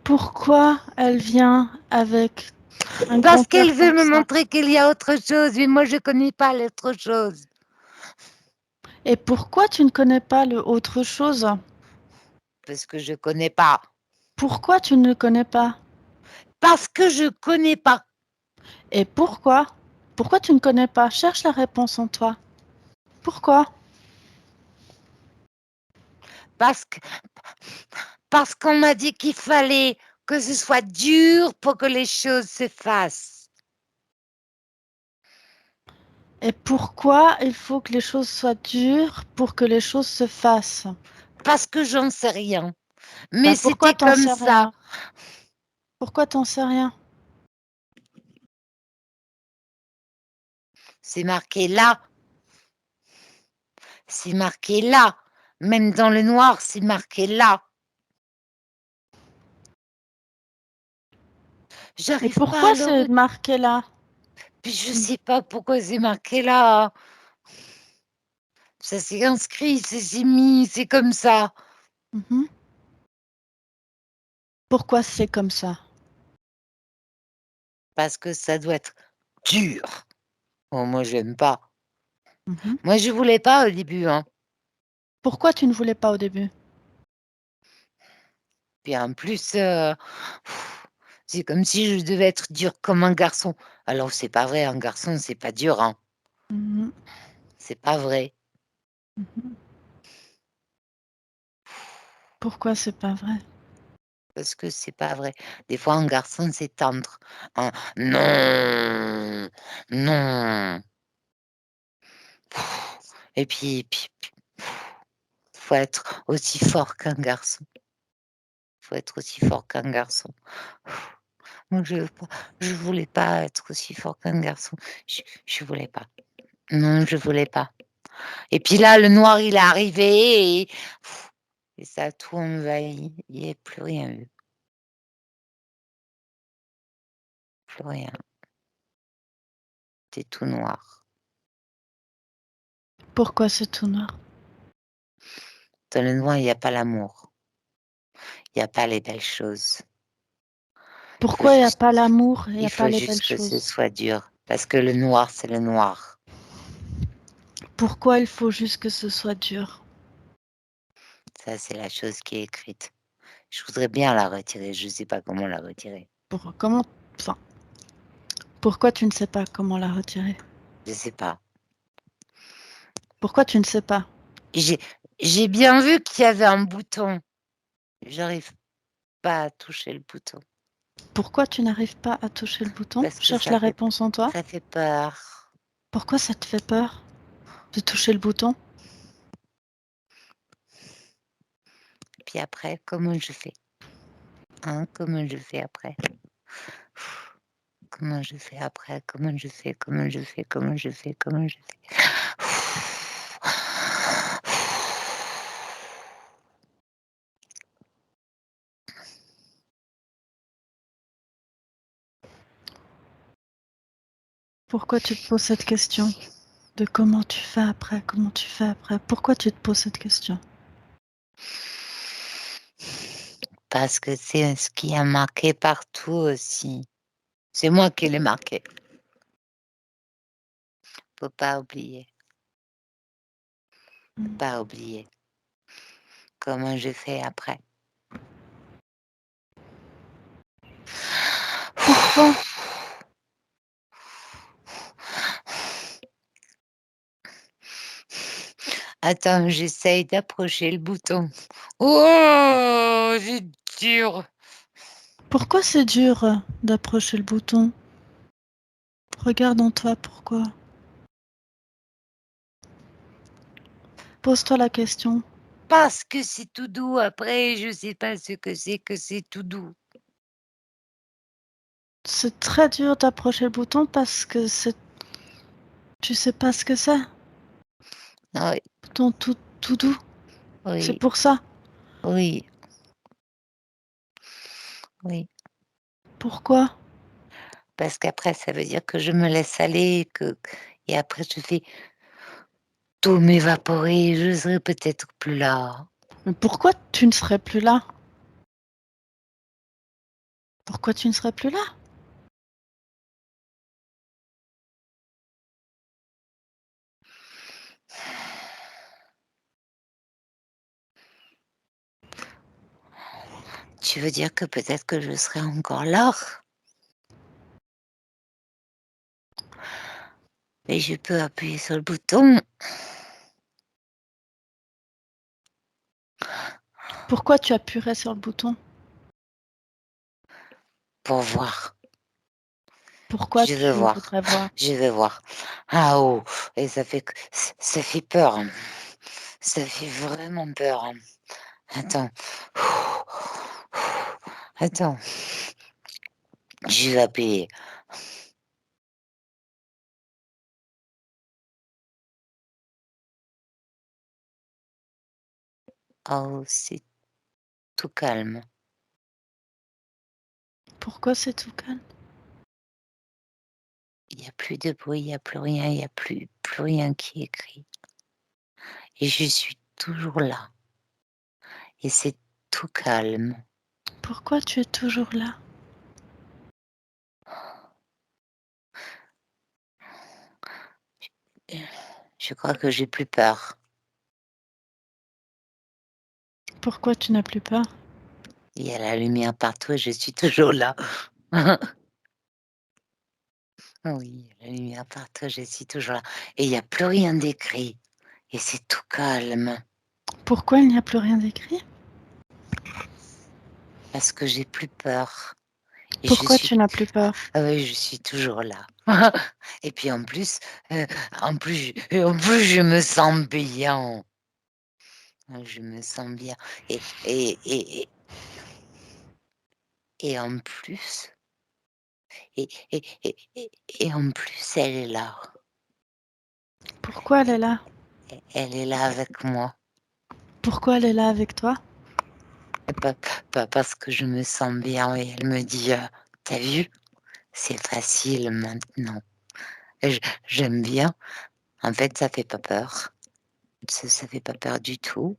Speaker 1: Pourquoi elle vient avec un grand
Speaker 2: Parce qu'elle
Speaker 1: cœur
Speaker 2: veut
Speaker 1: comme
Speaker 2: me
Speaker 1: ça?
Speaker 2: montrer qu'il y a autre chose, mais moi je connais pas l'autre chose.
Speaker 1: Et pourquoi tu ne connais pas le autre chose?
Speaker 2: Parce que je connais pas.
Speaker 1: Pourquoi tu ne le connais pas?
Speaker 2: Parce que je connais pas.
Speaker 1: Et pourquoi? Pourquoi tu ne connais pas? Cherche la réponse en toi. Pourquoi?
Speaker 2: Parce que parce qu'on m'a dit qu'il fallait que ce soit dur pour que les choses se fassent.
Speaker 1: Et pourquoi il faut que les choses soient dures pour que les choses se fassent?
Speaker 2: Parce que j'en sais rien.
Speaker 1: Bah
Speaker 2: Mais
Speaker 1: pourquoi
Speaker 2: c'était
Speaker 1: t'en
Speaker 2: comme
Speaker 1: sais
Speaker 2: ça.
Speaker 1: rien? Pourquoi t'en sais rien?
Speaker 2: C'est marqué là. C'est marqué là. Même dans le noir, c'est marqué là.
Speaker 1: Et
Speaker 2: J'arrive pas à
Speaker 1: pourquoi
Speaker 2: le
Speaker 1: c'est marqué là?
Speaker 2: puis je sais pas pourquoi c'est marqué là. Ça s'est inscrit, c'est mis, c'est comme ça.
Speaker 1: Mhm. Pourquoi c'est comme ça?
Speaker 2: Parce que ça doit être dur. Oh, moi, j'aime pas.
Speaker 1: Mhm.
Speaker 2: Moi, je voulais pas au début, hein.
Speaker 1: Pourquoi tu ne voulais pas au début?
Speaker 2: Puis en plus, c'est comme si je devais être dur comme un garçon. Alors c'est pas vrai, un garçon, c'est pas dur, hein.
Speaker 1: Mhm.
Speaker 2: C'est pas vrai.
Speaker 1: Mhm. Pourquoi c'est pas vrai?
Speaker 2: Parce que c'est pas vrai. Des fois, un garçon, c'est tendre. Un non, non. Et puis, faut être aussi fort qu'un garçon. Faut être aussi fort qu'un garçon. Moi, je voulais pas être aussi fort qu'un garçon. Je voulais pas. Non, je voulais pas. Et puis là, le noir, il est arrivé et ça a tout envahi. Il n'y a plus rien eu. Plus rien. C'était tout noir.
Speaker 1: Pourquoi c'est tout noir?
Speaker 2: Dans le noir, il y a pas l'amour. Il y a pas les belles choses. Il faut
Speaker 1: Pourquoi il n'y a pas
Speaker 2: juste
Speaker 1: l'amour et il n'y
Speaker 2: il
Speaker 1: a pas
Speaker 2: faut
Speaker 1: les belles
Speaker 2: juste que ce
Speaker 1: choses?
Speaker 2: soit dur. Parce que le noir, c'est le noir.
Speaker 1: Pourquoi il faut juste que ce soit dur?
Speaker 2: Ça, c'est la chose qui est écrite. Je voudrais bien la retirer. Je sais pas comment la retirer.
Speaker 1: Comment, enfin, pourquoi tu ne sais pas comment la retirer?
Speaker 2: Je sais pas.
Speaker 1: Pourquoi tu ne sais pas?
Speaker 2: J'ai j'ai bien vu qu'il y avait un bouton. J'arrive pas à toucher le bouton
Speaker 1: Pourquoi tu n'arrives pas à toucher le bouton?
Speaker 2: parce que
Speaker 1: Cherche la réponse en toi.
Speaker 2: ça fait peur.
Speaker 1: Pourquoi ça te fait peur de toucher le bouton?
Speaker 2: Puis après, comment je fais? Hein, comment je fais après? Comment je fais après? Comment je fais? Comment je fais? Comment je fais? Comment je fais?
Speaker 1: Pourquoi tu te poses cette question de comment tu fais après, comment tu fais après? Pourquoi tu te poses cette question?
Speaker 2: Parce que c'est ce qui a marqué partout aussi. C'est moi qui l'ai marqué. Faut pas oublier. Pas oublier. Comment je fais après.
Speaker 1: Pourquoi?
Speaker 2: Attends, j'essaye d'approcher le bouton. Oh, c'est dur.
Speaker 1: Pourquoi c'est dur d'approcher le bouton? Regarde en toi, pourquoi? Pose-toi la question.
Speaker 2: Parce que c'est tout doux. Après, je sais pas ce que c'est tout doux.
Speaker 1: C'est très dur d'approcher le bouton parce que tu sais pas ce que c'est.
Speaker 2: Oui,
Speaker 1: Bouton tout doux. C'est
Speaker 2: oui,
Speaker 1: pour ça.
Speaker 2: oui, oui.
Speaker 1: Pourquoi?
Speaker 2: Parce qu'après, ça veut dire que je me laisse aller, et après, je fais tout m'évaporer. Je serai peut-être plus là.
Speaker 1: Mais pourquoi tu ne serais plus là? Pourquoi tu ne serais plus là?
Speaker 2: Tu veux dire que peut-être que je serai encore là? Mais je peux appuyer sur le bouton.
Speaker 1: Pourquoi tu appuierais sur le bouton?
Speaker 2: Pour voir.
Speaker 1: Pourquoi
Speaker 2: Je veux
Speaker 1: tu
Speaker 2: voir.
Speaker 1: voudrais voir?
Speaker 2: Je veux voir. Ah oh, et ça fait peur. Ça fait vraiment peur. Attends. Attends. Je vais appuyer. Oh, c'est tout calme.
Speaker 1: Pourquoi c'est tout calme?
Speaker 2: Il n'y a plus de bruit, il n'y a plus rien, il n'y a plus rien qui est écrit. Et je suis toujours là. Et c'est tout calme.
Speaker 1: Pourquoi tu es toujours là?
Speaker 2: Je crois que j'ai plus peur.
Speaker 1: Pourquoi tu n'as plus peur?
Speaker 2: Il y a la lumière partout et je suis toujours là. Oui, la lumière partout, je suis toujours là. Et il n'y a plus rien d'écrit. Et c'est tout calme.
Speaker 1: Pourquoi il n'y a plus rien d'écrit?
Speaker 2: Parce que j'ai plus peur. Et je
Speaker 1: Pourquoi
Speaker 2: suis...
Speaker 1: tu n'as plus peur?
Speaker 2: Ah oui, je suis toujours là. Et puis en plus, je me sens bien. Je me sens bien. Et en plus, et, et, et, et en plus, elle est là.
Speaker 1: Pourquoi elle est là?
Speaker 2: Elle est là avec moi.
Speaker 1: Pourquoi elle est là avec toi?
Speaker 2: Et pas parce que je me sens bien et elle me dit, t'as vu, c'est facile maintenant. J'aime bien. En fait, ça fait pas peur. Ça fait pas peur du tout.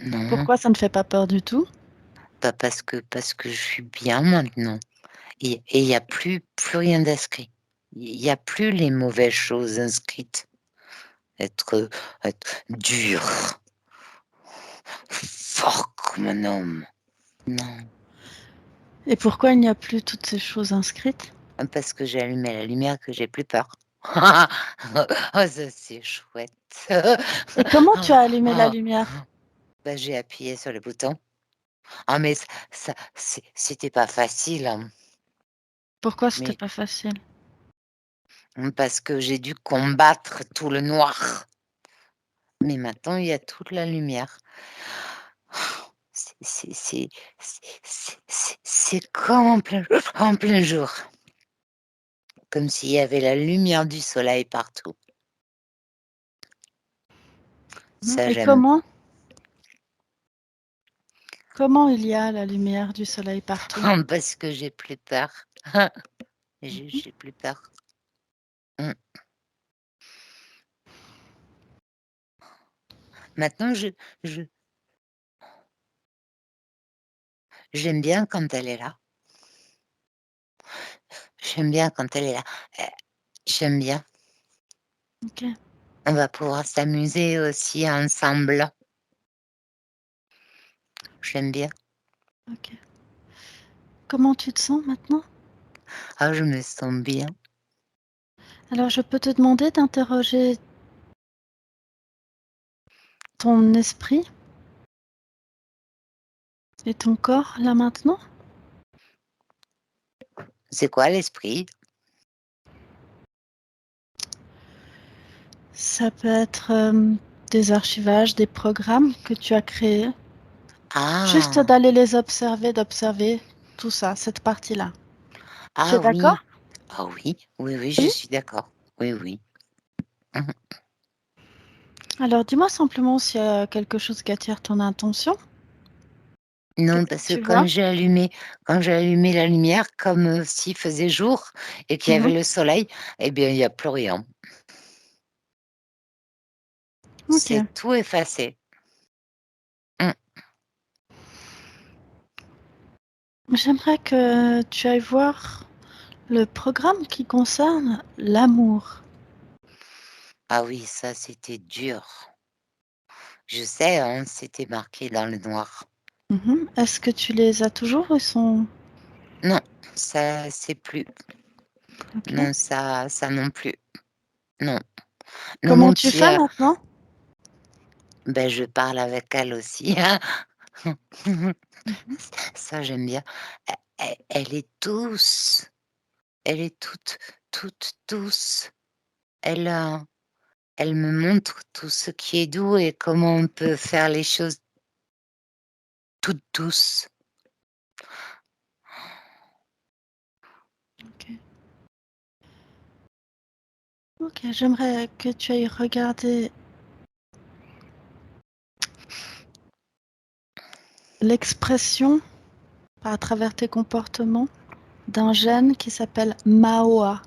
Speaker 2: Non,
Speaker 1: Pourquoi ça ne fait pas peur du tout?
Speaker 2: pas parce que je suis bien maintenant. Et il n'y a plus rien d'inscrit. Il n'y a plus les mauvaises choses inscrites. Être dur, fort comme un homme. Non,
Speaker 1: Et pourquoi il n'y a plus toutes ces choses inscrites?
Speaker 2: parce que j'ai allumé la lumière que j'ai plus peur. Oh, ça c'est chouette.
Speaker 1: Et comment tu as allumé la lumière?
Speaker 2: Bah, j'ai appuyé sur le bouton. Ah mais c'était pas facile, hein,
Speaker 1: Pourquoi c'était
Speaker 2: mais
Speaker 1: pas facile?
Speaker 2: parce que j'ai dû combattre tout le noir. Mais maintenant, il y a toute la lumière. C'est comme en plein jour. Comme s'il y avait la lumière du soleil partout. Ça,
Speaker 1: Et
Speaker 2: j'aime.
Speaker 1: comment il y a la lumière du soleil partout?
Speaker 2: Parce que j'ai plus peur. J'ai plus peur. Mmh. Maintenant, je j'aime bien quand elle est là. J'aime bien quand elle est là. J'aime bien.
Speaker 1: OK,
Speaker 2: On va pouvoir s'amuser aussi ensemble. J'aime bien.
Speaker 1: OK. Comment tu te sens maintenant?
Speaker 2: Ah, je me sens bien.
Speaker 1: Alors je peux te demander d'interroger ton esprit et ton corps là maintenant?
Speaker 2: C'est quoi l'esprit?
Speaker 1: Ça peut être, des archivages, des programmes que tu as créés. Juste
Speaker 2: Ah!
Speaker 1: d'aller les observer, d'observer tout ça, cette partie-là. Tu es
Speaker 2: Ah
Speaker 1: d'accord?
Speaker 2: oui. Ah oui, oui, oui, je
Speaker 1: Oui?
Speaker 2: suis d'accord. Oui, oui. Mmh.
Speaker 1: Alors dis-moi simplement s'il y a quelque chose qui attire ton attention.
Speaker 2: Non,
Speaker 1: Qu'est-ce que
Speaker 2: parce que
Speaker 1: tu vois?
Speaker 2: quand j'ai allumé la lumière, comme, s'il faisait jour et qu'il y
Speaker 1: Mmh.
Speaker 2: avait le soleil, eh bien, il y a plus rien.
Speaker 1: OK.
Speaker 2: C'est tout effacé. Mmh.
Speaker 1: J'aimerais que tu ailles voir le programme qui concerne l'amour.
Speaker 2: Ah oui, ça, c'était dur. Je sais, hein, c'était marqué dans le noir.
Speaker 1: Mmh. Est-ce que tu les as toujours ou ils sont
Speaker 2: Non, ça, c'est plus.
Speaker 1: OK.
Speaker 2: Non, ça non plus. Non. Non,
Speaker 1: Comment
Speaker 2: mon
Speaker 1: tu
Speaker 2: petit,
Speaker 1: fais maintenant?
Speaker 2: ben, je parle avec elle aussi, hein.
Speaker 1: Mmh.
Speaker 2: Ça, j'aime bien. Elle est douce. Elle est toute douce. Elle, elle me montre tout ce qui est doux et comment on peut faire les choses toutes douces.
Speaker 1: OK. OK, j'aimerais que tu ailles regarder l'expression, à travers tes comportements, d'un gène qui s'appelle MAOA.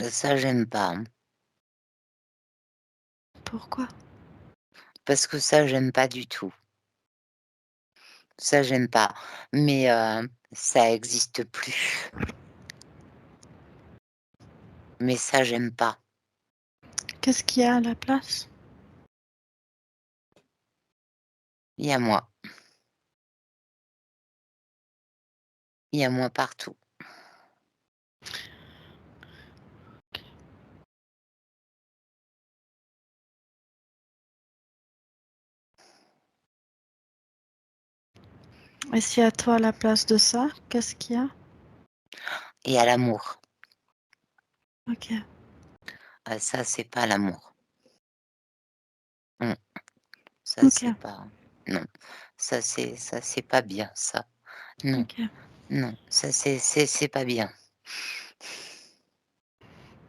Speaker 2: Ça, j'aime pas, hein,
Speaker 1: Pourquoi?
Speaker 2: parce que ça, j'aime pas du tout. Ça, j'aime pas, mais ça existe plus. Mais ça, j'aime pas.
Speaker 1: Qu'est-ce qu'il y a à la place?
Speaker 2: Il y a moi. Il y a moi partout.
Speaker 1: Et si à toi à la place de ça, qu'est-ce qu'il y a?
Speaker 2: Il y a l'amour.
Speaker 1: OK,
Speaker 2: Ça, c'est pas l'amour. Mmh. Ça,
Speaker 1: OK,
Speaker 2: c'est pas non. Ça, c'est pas bien ça. Non,
Speaker 1: OK.
Speaker 2: non, ça, c'est pas bien.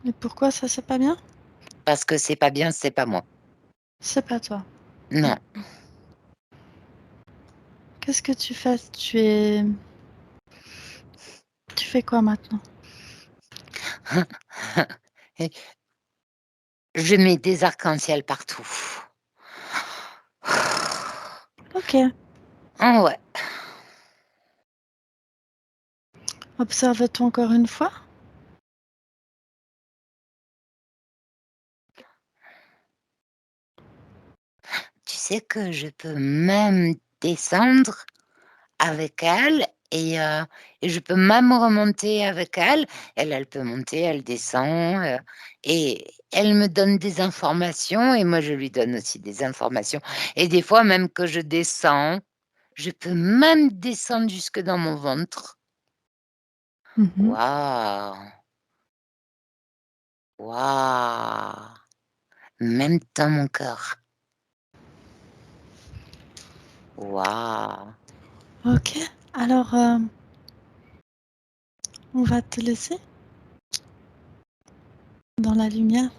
Speaker 1: Et pourquoi ça, c'est pas bien?
Speaker 2: Parce que c'est pas bien, c'est pas moi.
Speaker 1: C'est pas toi.
Speaker 2: Non.
Speaker 1: Qu'est-ce que tu fais? Tu fais quoi maintenant?
Speaker 2: Et je mets des arcs-en-ciel partout.
Speaker 1: OK.
Speaker 2: Ah ouais.
Speaker 1: Observe-toi encore une fois.
Speaker 2: Tu sais que je peux même descendre avec elle et je peux même remonter avec elle. Elle peut monter, elle descend, et elle me donne des informations et moi je lui donne aussi des informations et des fois même que je descends, je peux même descendre jusque dans mon ventre.
Speaker 1: Mmh.
Speaker 2: Waouh! Waouh! Même dans mon cœur. Waouh!
Speaker 1: OK. Alors, on va te laisser dans la lumière,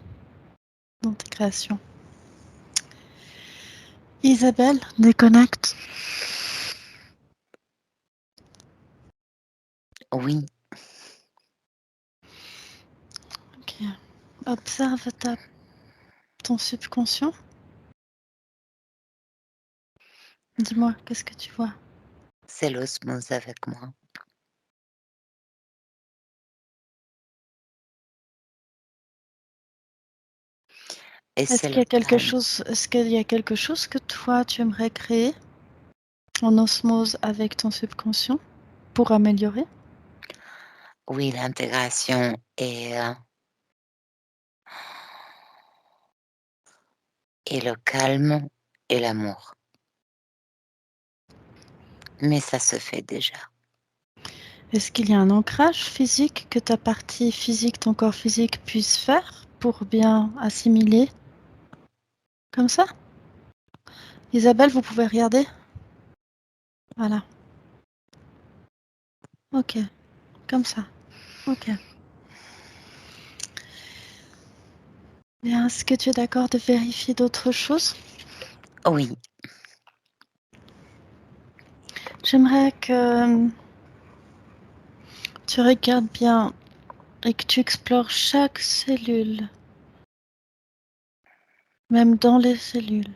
Speaker 1: dans tes créations. Isabelle, déconnecte.
Speaker 2: Oui,
Speaker 1: Ok. Observe ton subconscient. Dis-moi, qu'est-ce que tu vois?
Speaker 2: c'est l'osmose avec moi. Et
Speaker 1: Est-ce
Speaker 2: c'est
Speaker 1: qu'il y
Speaker 2: le
Speaker 1: a quelque
Speaker 2: calme.
Speaker 1: chose, est-ce qu'il y a quelque chose que toi tu aimerais créer en osmose avec ton subconscient pour améliorer?
Speaker 2: Oui, l'intégration et le calme et l'amour. Mais ça se fait déjà.
Speaker 1: Est-ce qu'il y a un ancrage physique que ta partie physique, ton corps physique puisse faire pour bien assimiler comme ça? Isabelle, vous pouvez regarder? Voilà. Ok, comme ça. Ok. Bien, est-ce que tu es d'accord de vérifier d'autres choses?
Speaker 2: Oui,
Speaker 1: J'aimerais que tu regardes bien et que tu explores chaque cellule, même dans les cellules,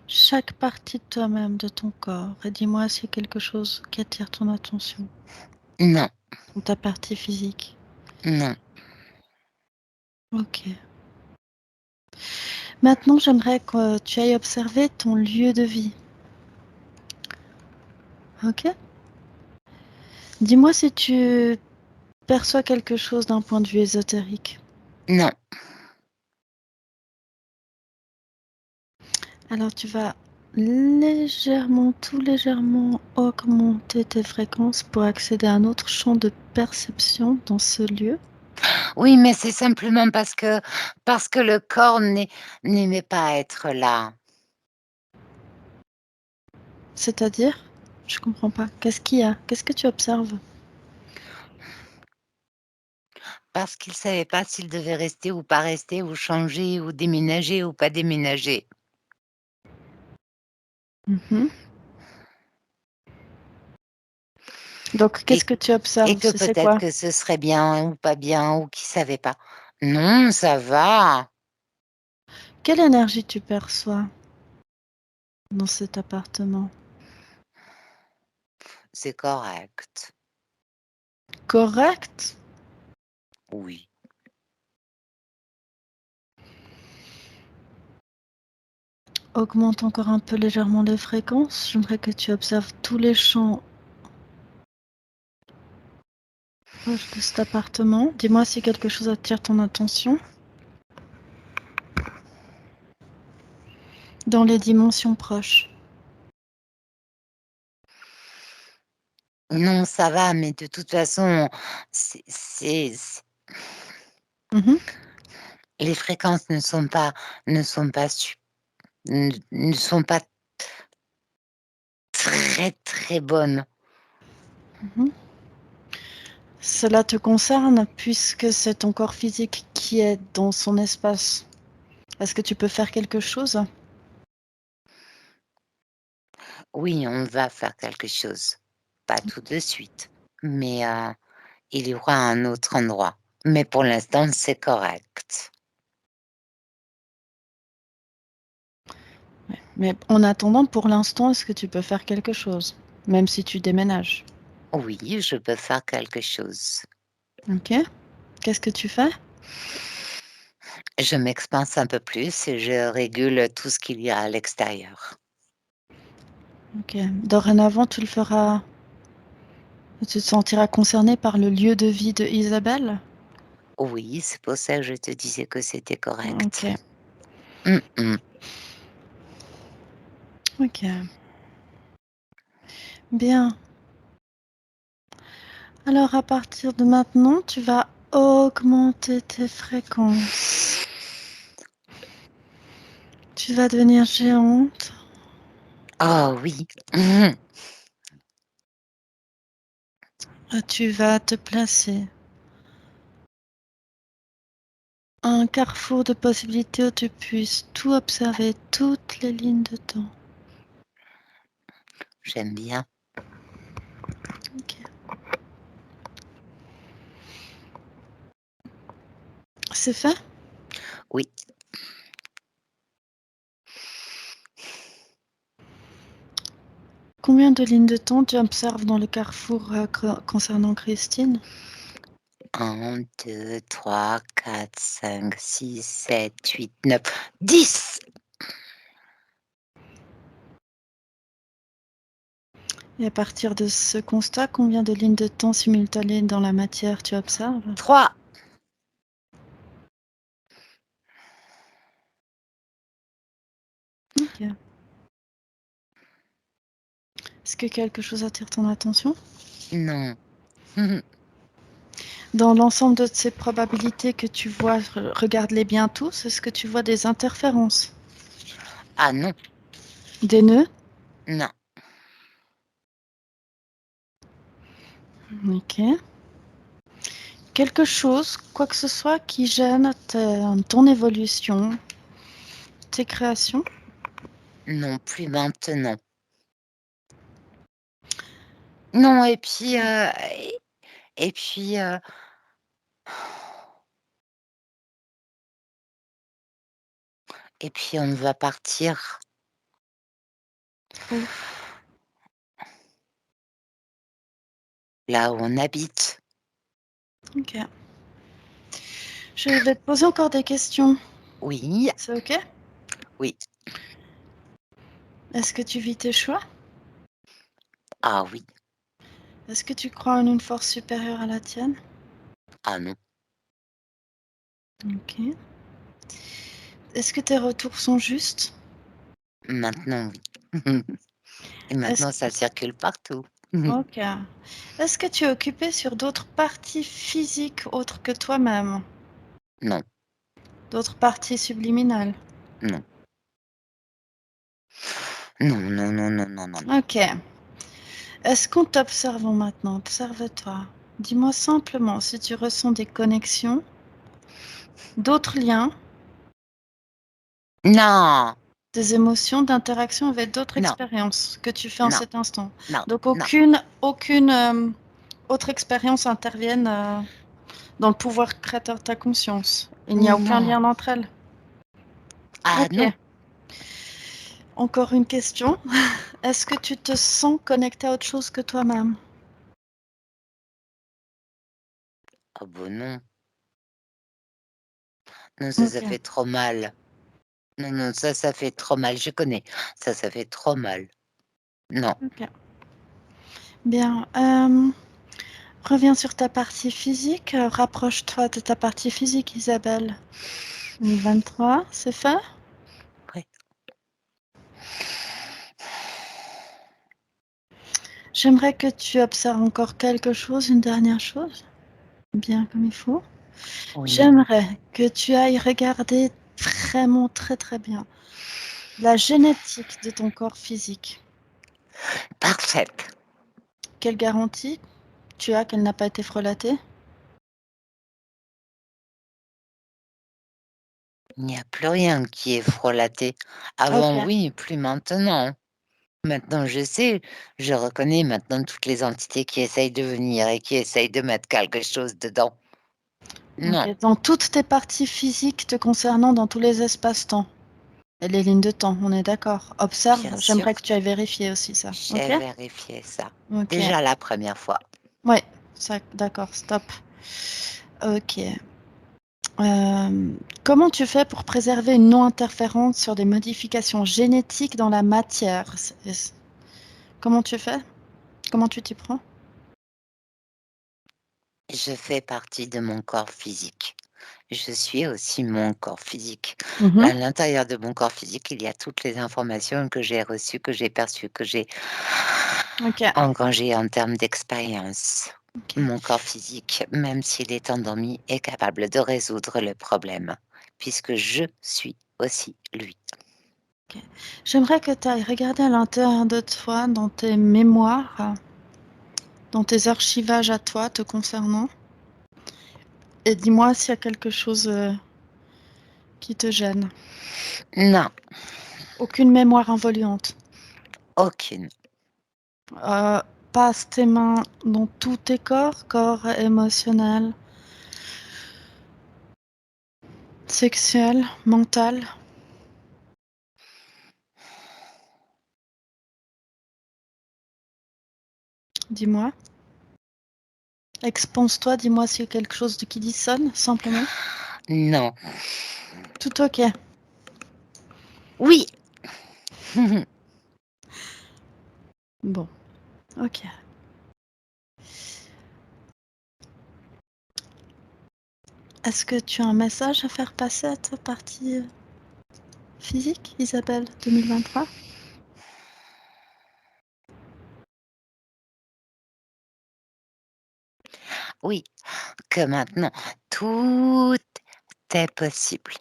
Speaker 1: chaque partie de toi-même, de ton corps, et dis-moi s'il y a quelque chose qui attire ton attention
Speaker 2: non,
Speaker 1: dans ta partie physique.
Speaker 2: non.
Speaker 1: Ok. Maintenant, j'aimerais que tu ailles observer ton lieu de vie. Ok? Dis-moi si tu perçois quelque chose d'un point de vue ésotérique.
Speaker 2: Non,
Speaker 1: Alors, tu vas légèrement, tout légèrement augmenter tes fréquences pour accéder à un autre champ de perception dans ce lieu.
Speaker 2: oui, mais c'est simplement parce que le corps n'aimait pas être là.
Speaker 1: C'est-à-dire, je comprends pas. Qu'est-ce qu'il y a? Qu'est-ce que tu observes?
Speaker 2: Parce qu'il savait pas s'il devait rester ou pas rester, ou changer, ou déménager ou pas déménager.
Speaker 1: Mhm. Donc, qu'est-ce
Speaker 2: Et
Speaker 1: que tu
Speaker 2: et
Speaker 1: observes?
Speaker 2: que
Speaker 1: C'est
Speaker 2: peut-être
Speaker 1: quoi?
Speaker 2: que ce serait bien ou pas bien, ou qu'il savait pas. Non, ça va,
Speaker 1: Quelle énergie tu perçois dans cet appartement?
Speaker 2: c'est correct.
Speaker 1: Correct?
Speaker 2: Oui.
Speaker 1: Augmente encore un peu légèrement les fréquences. J'aimerais que tu observes tous les champs proches de cet appartement. Dis-moi si quelque chose attire ton attention. Dans les dimensions proches.
Speaker 2: Non, ça va, mais de toute façon, c'est
Speaker 1: Mhm.
Speaker 2: les fréquences ne sont pas ne sont pas très, très bonnes.
Speaker 1: Mhm. Cela te concerne puisque c'est ton corps physique qui est dans son espace. Est-ce que tu peux faire quelque chose?
Speaker 2: Oui, on va faire quelque chose. Pas tout de suite, mais il y aura un autre endroit. Mais pour l'instant, c'est correct.
Speaker 1: Mais en attendant, pour l'instant, est-ce que tu peux faire quelque chose? Même si tu déménages.
Speaker 2: Oui, je peux faire quelque chose.
Speaker 1: Ok. Qu'est-ce que tu fais?
Speaker 2: Je m'expanse un peu plus et je régule tout ce qu'il y a à l'extérieur.
Speaker 1: Ok. Dorénavant, tu le feras. Tu te sentiras concerné par le lieu de vie de Isabelle?
Speaker 2: Oui, c'est pour ça que je te disais que c'était correct.
Speaker 1: Ok.
Speaker 2: Mmh mh.
Speaker 1: Ok. Bien. Alors, à partir de maintenant, tu vas augmenter tes fréquences. Tu vas devenir géante.
Speaker 2: Oh oui. Mmh.
Speaker 1: Tu vas te placer Un carrefour de possibilités où tu puisses tout observer, toutes les lignes de temps.
Speaker 2: J'aime bien.
Speaker 1: Ok. C'est fait?
Speaker 2: Oui.
Speaker 1: Combien de lignes de temps tu observes dans le carrefour concernant Christine?
Speaker 2: 1, 2, 3, 4, 5, 6, 7, 8, 9, 10.
Speaker 1: Et à partir de ce constat, combien de lignes de temps simultanées dans la matière tu observes?
Speaker 2: 3.
Speaker 1: Ok. Est-ce que quelque chose attire ton attention?
Speaker 2: Non.
Speaker 1: Dans l'ensemble de ces probabilités que tu vois, regarde-les bien tous, est-ce que tu vois des interférences?
Speaker 2: Ah non.
Speaker 1: Des nœuds?
Speaker 2: Non.
Speaker 1: Ok. Quelque chose, quoi que ce soit, qui gêne ton évolution, tes créations?
Speaker 2: Non plus maintenant. Non, et puis, et puis, et puis on va partir.
Speaker 1: Où?
Speaker 2: Là où on habite.
Speaker 1: Ok. Je vais te poser encore des questions.
Speaker 2: Oui.
Speaker 1: C'est ok?
Speaker 2: Oui.
Speaker 1: Est-ce que tu vis tes choix?
Speaker 2: Ah oui.
Speaker 1: Est-ce que tu crois en une force supérieure à la tienne?
Speaker 2: Ah non.
Speaker 1: Ok. Est-ce que tes retours sont justes?
Speaker 2: Maintenant, oui. Et
Speaker 1: Est-ce
Speaker 2: maintenant, ça circule partout.
Speaker 1: Ok. Est-ce que tu es occupé sur d'autres parties physiques autres que toi-même?
Speaker 2: Non,
Speaker 1: D'autres parties subliminales?
Speaker 2: non. Non, non, non, non, non, non, non.
Speaker 1: Ok. Est-ce qu'on t'observe maintenant? Observe-toi. Dis-moi simplement si tu ressens des connexions, d'autres liens,
Speaker 2: Non,
Speaker 1: des émotions, d'interactions avec d'autres
Speaker 2: non,
Speaker 1: expériences que tu fais en
Speaker 2: non,
Speaker 1: cet instant.
Speaker 2: non,
Speaker 1: Donc
Speaker 2: non.
Speaker 1: aucune autre expérience intervienne dans le pouvoir créateur de ta conscience. Il n'y a aucun
Speaker 2: Non.
Speaker 1: lien entre elles.
Speaker 2: Ah
Speaker 1: Ok.
Speaker 2: non.
Speaker 1: Encore une question. Est-ce que tu te sens connecté à autre chose que toi-même?
Speaker 2: Ah bon, non. Non, ça
Speaker 1: Ok.
Speaker 2: fait trop mal. Non, non, ça fait trop mal. Je connais. Ça fait trop mal. Non.
Speaker 1: Ok. Bien. Reviens sur ta partie physique. Rapproche-toi de ta partie physique, Isabelle. 23, c'est fait?
Speaker 2: Oui.
Speaker 1: J'aimerais que tu observes encore quelque chose, une dernière chose, bien comme il faut.
Speaker 2: Oui.
Speaker 1: J'aimerais que tu ailles regarder vraiment très très bien la génétique de ton corps physique.
Speaker 2: Parfaite.
Speaker 1: Quelle garantie tu as qu'elle n'a pas été frelatée?
Speaker 2: Il n'y a plus rien qui est frelaté.
Speaker 1: Ok,
Speaker 2: Avant, oui, plus maintenant. Maintenant, je sais, je reconnais maintenant toutes les entités qui essayent de venir et qui essayent de mettre quelque chose dedans. Non,
Speaker 1: ok. Dans toutes tes parties physiques te concernant dans tous les espaces-temps et les lignes de temps, on est d'accord. Observe,
Speaker 2: bien sûr,
Speaker 1: j'aimerais que tu ailles vérifier aussi ça. Ok?
Speaker 2: j'ai vérifié ça.
Speaker 1: Ok.
Speaker 2: Déjà la première fois.
Speaker 1: Ouais, ça, d'accord, stop. Ok. Comment tu fais pour préserver une non-interférence sur des modifications génétiques dans la matière? Comment tu fais? Comment tu t'y prends?
Speaker 2: Je fais partie de mon corps physique. Je suis aussi mon corps physique.
Speaker 1: Mhm.
Speaker 2: À l'intérieur de mon corps physique, il y a toutes les informations que j'ai reçues, que j'ai perçues, que j'ai
Speaker 1: Ok.
Speaker 2: engrangées en termes d'expérience.
Speaker 1: Ok.
Speaker 2: Mon corps physique, même s'il est endormi, est capable de résoudre le problème, puisque je suis aussi lui.
Speaker 1: J'aimerais que tu ailles regarder à l'intérieur de toi, dans tes mémoires, dans tes archivages à toi te concernant, et dis-moi s'il y a quelque chose qui te gêne?
Speaker 2: Non,
Speaker 1: Aucune mémoire involuante?
Speaker 2: aucune.
Speaker 1: Passe tes mains dans tous tes corps émotionnel, sexuel, mental. Dis-moi. Expanse-toi, dis-moi s'il y a quelque chose qui dissonne, simplement.
Speaker 2: Non.
Speaker 1: Tout ok.
Speaker 2: Oui.
Speaker 1: Bon, ok. Est-ce que tu as un message à faire passer à ta partie physique, Isabelle 2023?
Speaker 2: Oui, que maintenant, tout est possible.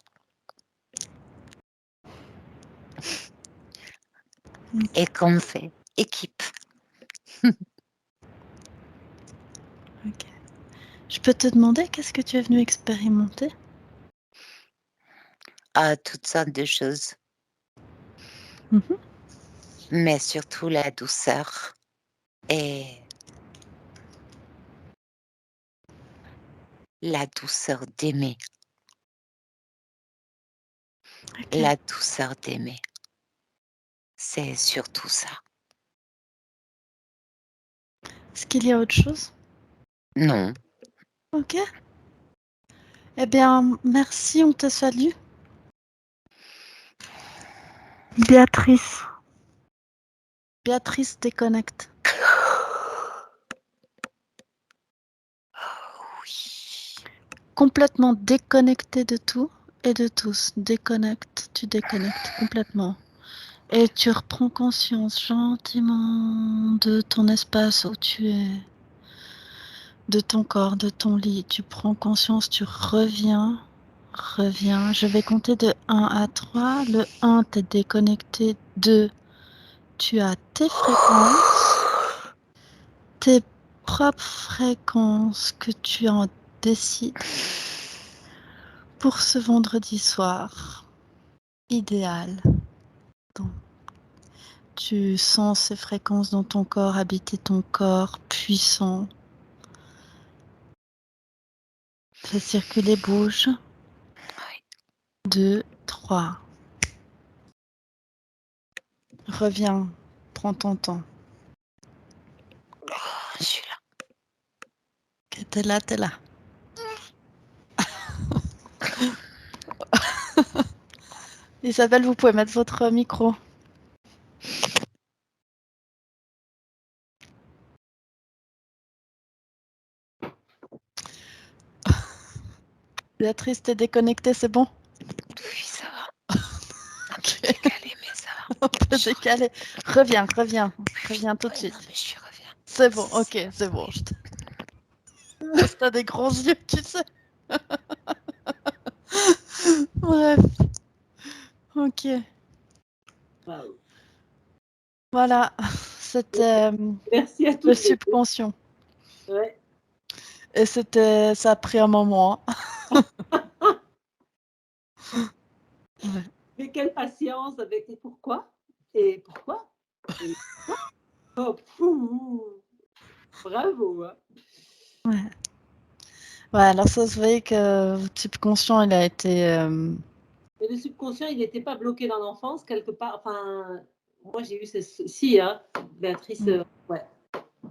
Speaker 2: Et qu'on fait équipe.
Speaker 1: Ok. Je peux te demander qu'est-ce que tu es venu expérimenter?
Speaker 2: Toutes sortes de choses,
Speaker 1: Mhm.
Speaker 2: mais surtout la douceur et la douceur d'aimer.
Speaker 1: Ok.
Speaker 2: La douceur d'aimer. C'est surtout ça.
Speaker 1: Est-ce qu'il y a autre chose?
Speaker 2: Non.
Speaker 1: Ok. Eh bien, merci, on te salue. Béatrice. Béatrice déconnecte.
Speaker 2: Oui.
Speaker 1: Complètement déconnectée de tout et de tous. Déconnecte, tu déconnectes complètement. Et tu reprends conscience gentiment de ton espace où tu es, de ton corps, de ton lit. Tu prends conscience, tu reviens. Je vais compter de 1 à 3. Le 1, t'es déconnecté. 2, tu as tes fréquences, tes propres fréquences que tu en décides pour ce vendredi soir idéal. Donc, tu sens ces fréquences dans ton corps, habiter ton corps puissant. Fais circuler, bouge. 2, 3. Reviens, prends ton temps.
Speaker 2: Je suis là.
Speaker 1: Ok, t'es là, t'es là. Isabelle, vous pouvez mettre votre micro. Béatrice, t'es déconnectée, c'est bon?
Speaker 2: Oui, ça va. Un peu décalé, mais ça va.
Speaker 1: Un peu décalé. Reviens tout de suite.
Speaker 2: Non, mais je reviens.
Speaker 1: C'est bon, ok, c'est bon. Parce que t'as des grands yeux, tu sais. Bref. Ok.
Speaker 3: Wow.
Speaker 1: Voilà. C'était
Speaker 3: Merci à
Speaker 1: le
Speaker 3: toutes les deux.
Speaker 1: subconscient.
Speaker 3: Ouais.
Speaker 1: Et ça a pris un moment. Ouais.
Speaker 3: Mais quelle patience avec et pourquoi? Et pourquoi? Et pourquoi? Oh, fou. Bravo, hein.
Speaker 1: Ouais. Ouais, alors ça se voyait que votre subconscient, il a été...
Speaker 3: Mais le subconscient, il n'était pas bloqué dans l'enfance, quelque part. Enfin, moi, j'ai eu ce si, hein, Béatrice, ouais.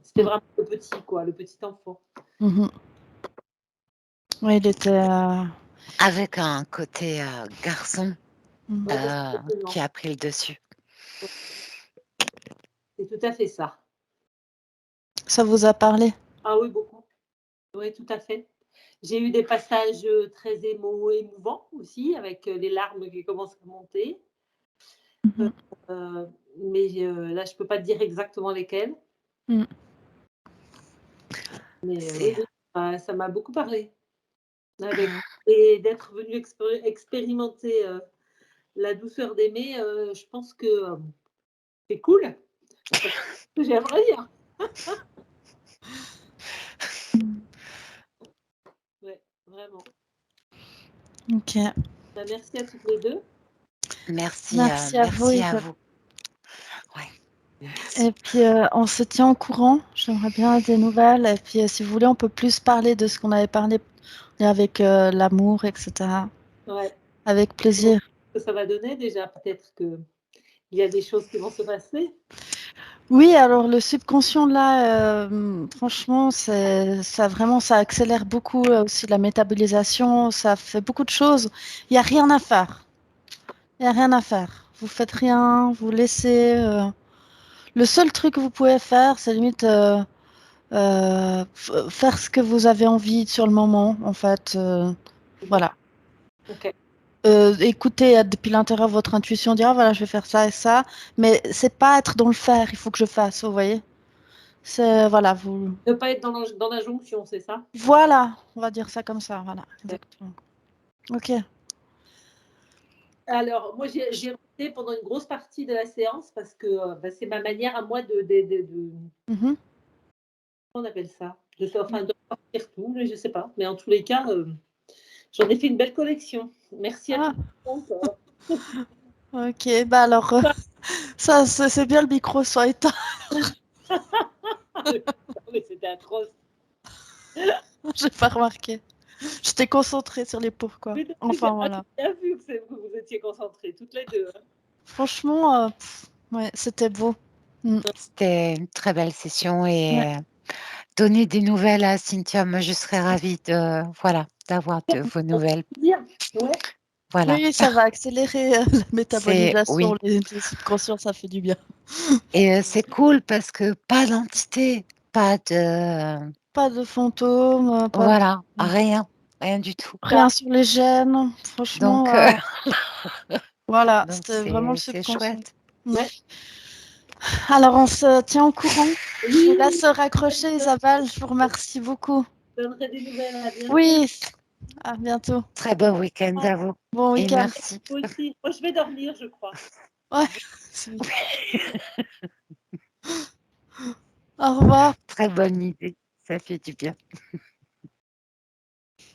Speaker 3: C'était vraiment le petit, quoi, le petit enfant.
Speaker 1: Mhm. Ouais, il était...
Speaker 2: Avec un côté garçon
Speaker 3: Ouais, exactement.
Speaker 2: qui a pris le dessus.
Speaker 3: C'est tout à fait ça.
Speaker 1: Ça vous a parlé?
Speaker 3: Ah oui, beaucoup. Oui, tout à fait. J'ai eu des passages très émouvants aussi, avec les larmes qui commencent à monter.
Speaker 1: Mhm.
Speaker 3: Mais là, je ne peux pas te dire exactement lesquels.
Speaker 1: Mm.
Speaker 3: Mais
Speaker 2: C'est
Speaker 3: oui, ça m'a beaucoup parlé. Et d'être venu expérimenter la douceur d'aimer, je pense que c'est cool. J'aimerais dire. Ouais, vraiment.
Speaker 1: Ok.
Speaker 3: Bah, merci à toutes les deux.
Speaker 2: Merci,
Speaker 1: Merci à vous,
Speaker 2: merci à
Speaker 1: Isabelle.
Speaker 2: vous. Ouais. Merci.
Speaker 1: Et puis, on se tient au courant. J'aimerais bien des nouvelles. Et puis, si vous voulez, on peut plus parler de ce qu'on avait parlé avec l'amour, etc.
Speaker 3: Ouais.
Speaker 1: Avec plaisir.
Speaker 3: Ce que ça va donner déjà, peut-être qu'il y a des choses qui vont se passer.
Speaker 1: Oui, alors le subconscient là, franchement, ça vraiment, ça accélère beaucoup aussi la métabolisation, ça fait beaucoup de choses. Il n'y a rien à faire. Il n'y a rien à faire. Vous faites rien, vous laissez. Le seul truc que vous pouvez faire, c'est limite faire ce que vous avez envie sur le moment, en fait. Voilà.
Speaker 3: Ok.
Speaker 1: Écoutez depuis l'intérieur votre intuition, dire ah, voilà, je vais faire ça et ça, mais c'est pas être dans le faire, il faut que je fasse, vous voyez. C'est voilà, vous.
Speaker 3: Ne pas être dans la jonction, c'est ça?
Speaker 1: Voilà, on va dire ça comme ça, voilà, exactement. Ok.
Speaker 3: Alors, moi, j'ai resté pendant une grosse partie de la séance parce que bah, c'est ma manière à moi
Speaker 1: Mhm.
Speaker 3: comment on appelle ça? De sortir tout, je ne sais pas. Mais en tous les cas, j'en ai fait une belle collection. Merci à
Speaker 1: Ah,
Speaker 3: tous.
Speaker 1: ok, bah alors, ça, c'est bien le micro soit éteint.
Speaker 3: Mais c'était atroce.
Speaker 1: J'ai pas remarqué. J'étais concentrée sur les pourquoi.
Speaker 3: Mais
Speaker 1: Enfin, voilà.
Speaker 3: j'ai bien vu que vous étiez concentrés, toutes les deux.
Speaker 1: Franchement, ouais, c'était beau. Mm.
Speaker 2: C'était une très belle session
Speaker 1: Ouais.
Speaker 2: et donner des nouvelles à Cynthia, moi je serais ravie de voilà, d'avoir de vos nouvelles.
Speaker 3: Bien. Ouais.
Speaker 2: Voilà.
Speaker 1: Oui, ça va accélérer la
Speaker 2: C'est
Speaker 1: métabolisation,
Speaker 2: oui
Speaker 1: les subconscients, ça fait du bien.
Speaker 2: et c'est cool parce que pas d'entité, pas de
Speaker 1: Pas de fantômes, pas de...
Speaker 2: voilà, rien du tout.
Speaker 1: rien sur les gènes. Franchement,
Speaker 2: Donc
Speaker 1: voilà,
Speaker 2: donc
Speaker 1: c'était vraiment le
Speaker 2: c'est
Speaker 1: subconscient.
Speaker 2: chouette.
Speaker 1: Mm.
Speaker 3: Ouais.
Speaker 1: Alors, on se tient au courant. Je vous
Speaker 3: Oui,
Speaker 1: laisse raccrocher, Isabelle. Je vous remercie beaucoup.
Speaker 3: je donnerai des nouvelles. À bientôt.
Speaker 1: Oui, à bientôt.
Speaker 2: Très bon week-end à vous
Speaker 1: Bon
Speaker 2: et
Speaker 1: week-end.
Speaker 2: merci.
Speaker 3: Moi aussi. Moi, je vais dormir, je crois.
Speaker 1: Ouais. Au revoir.
Speaker 2: Très bonne idée, ça fait du bien.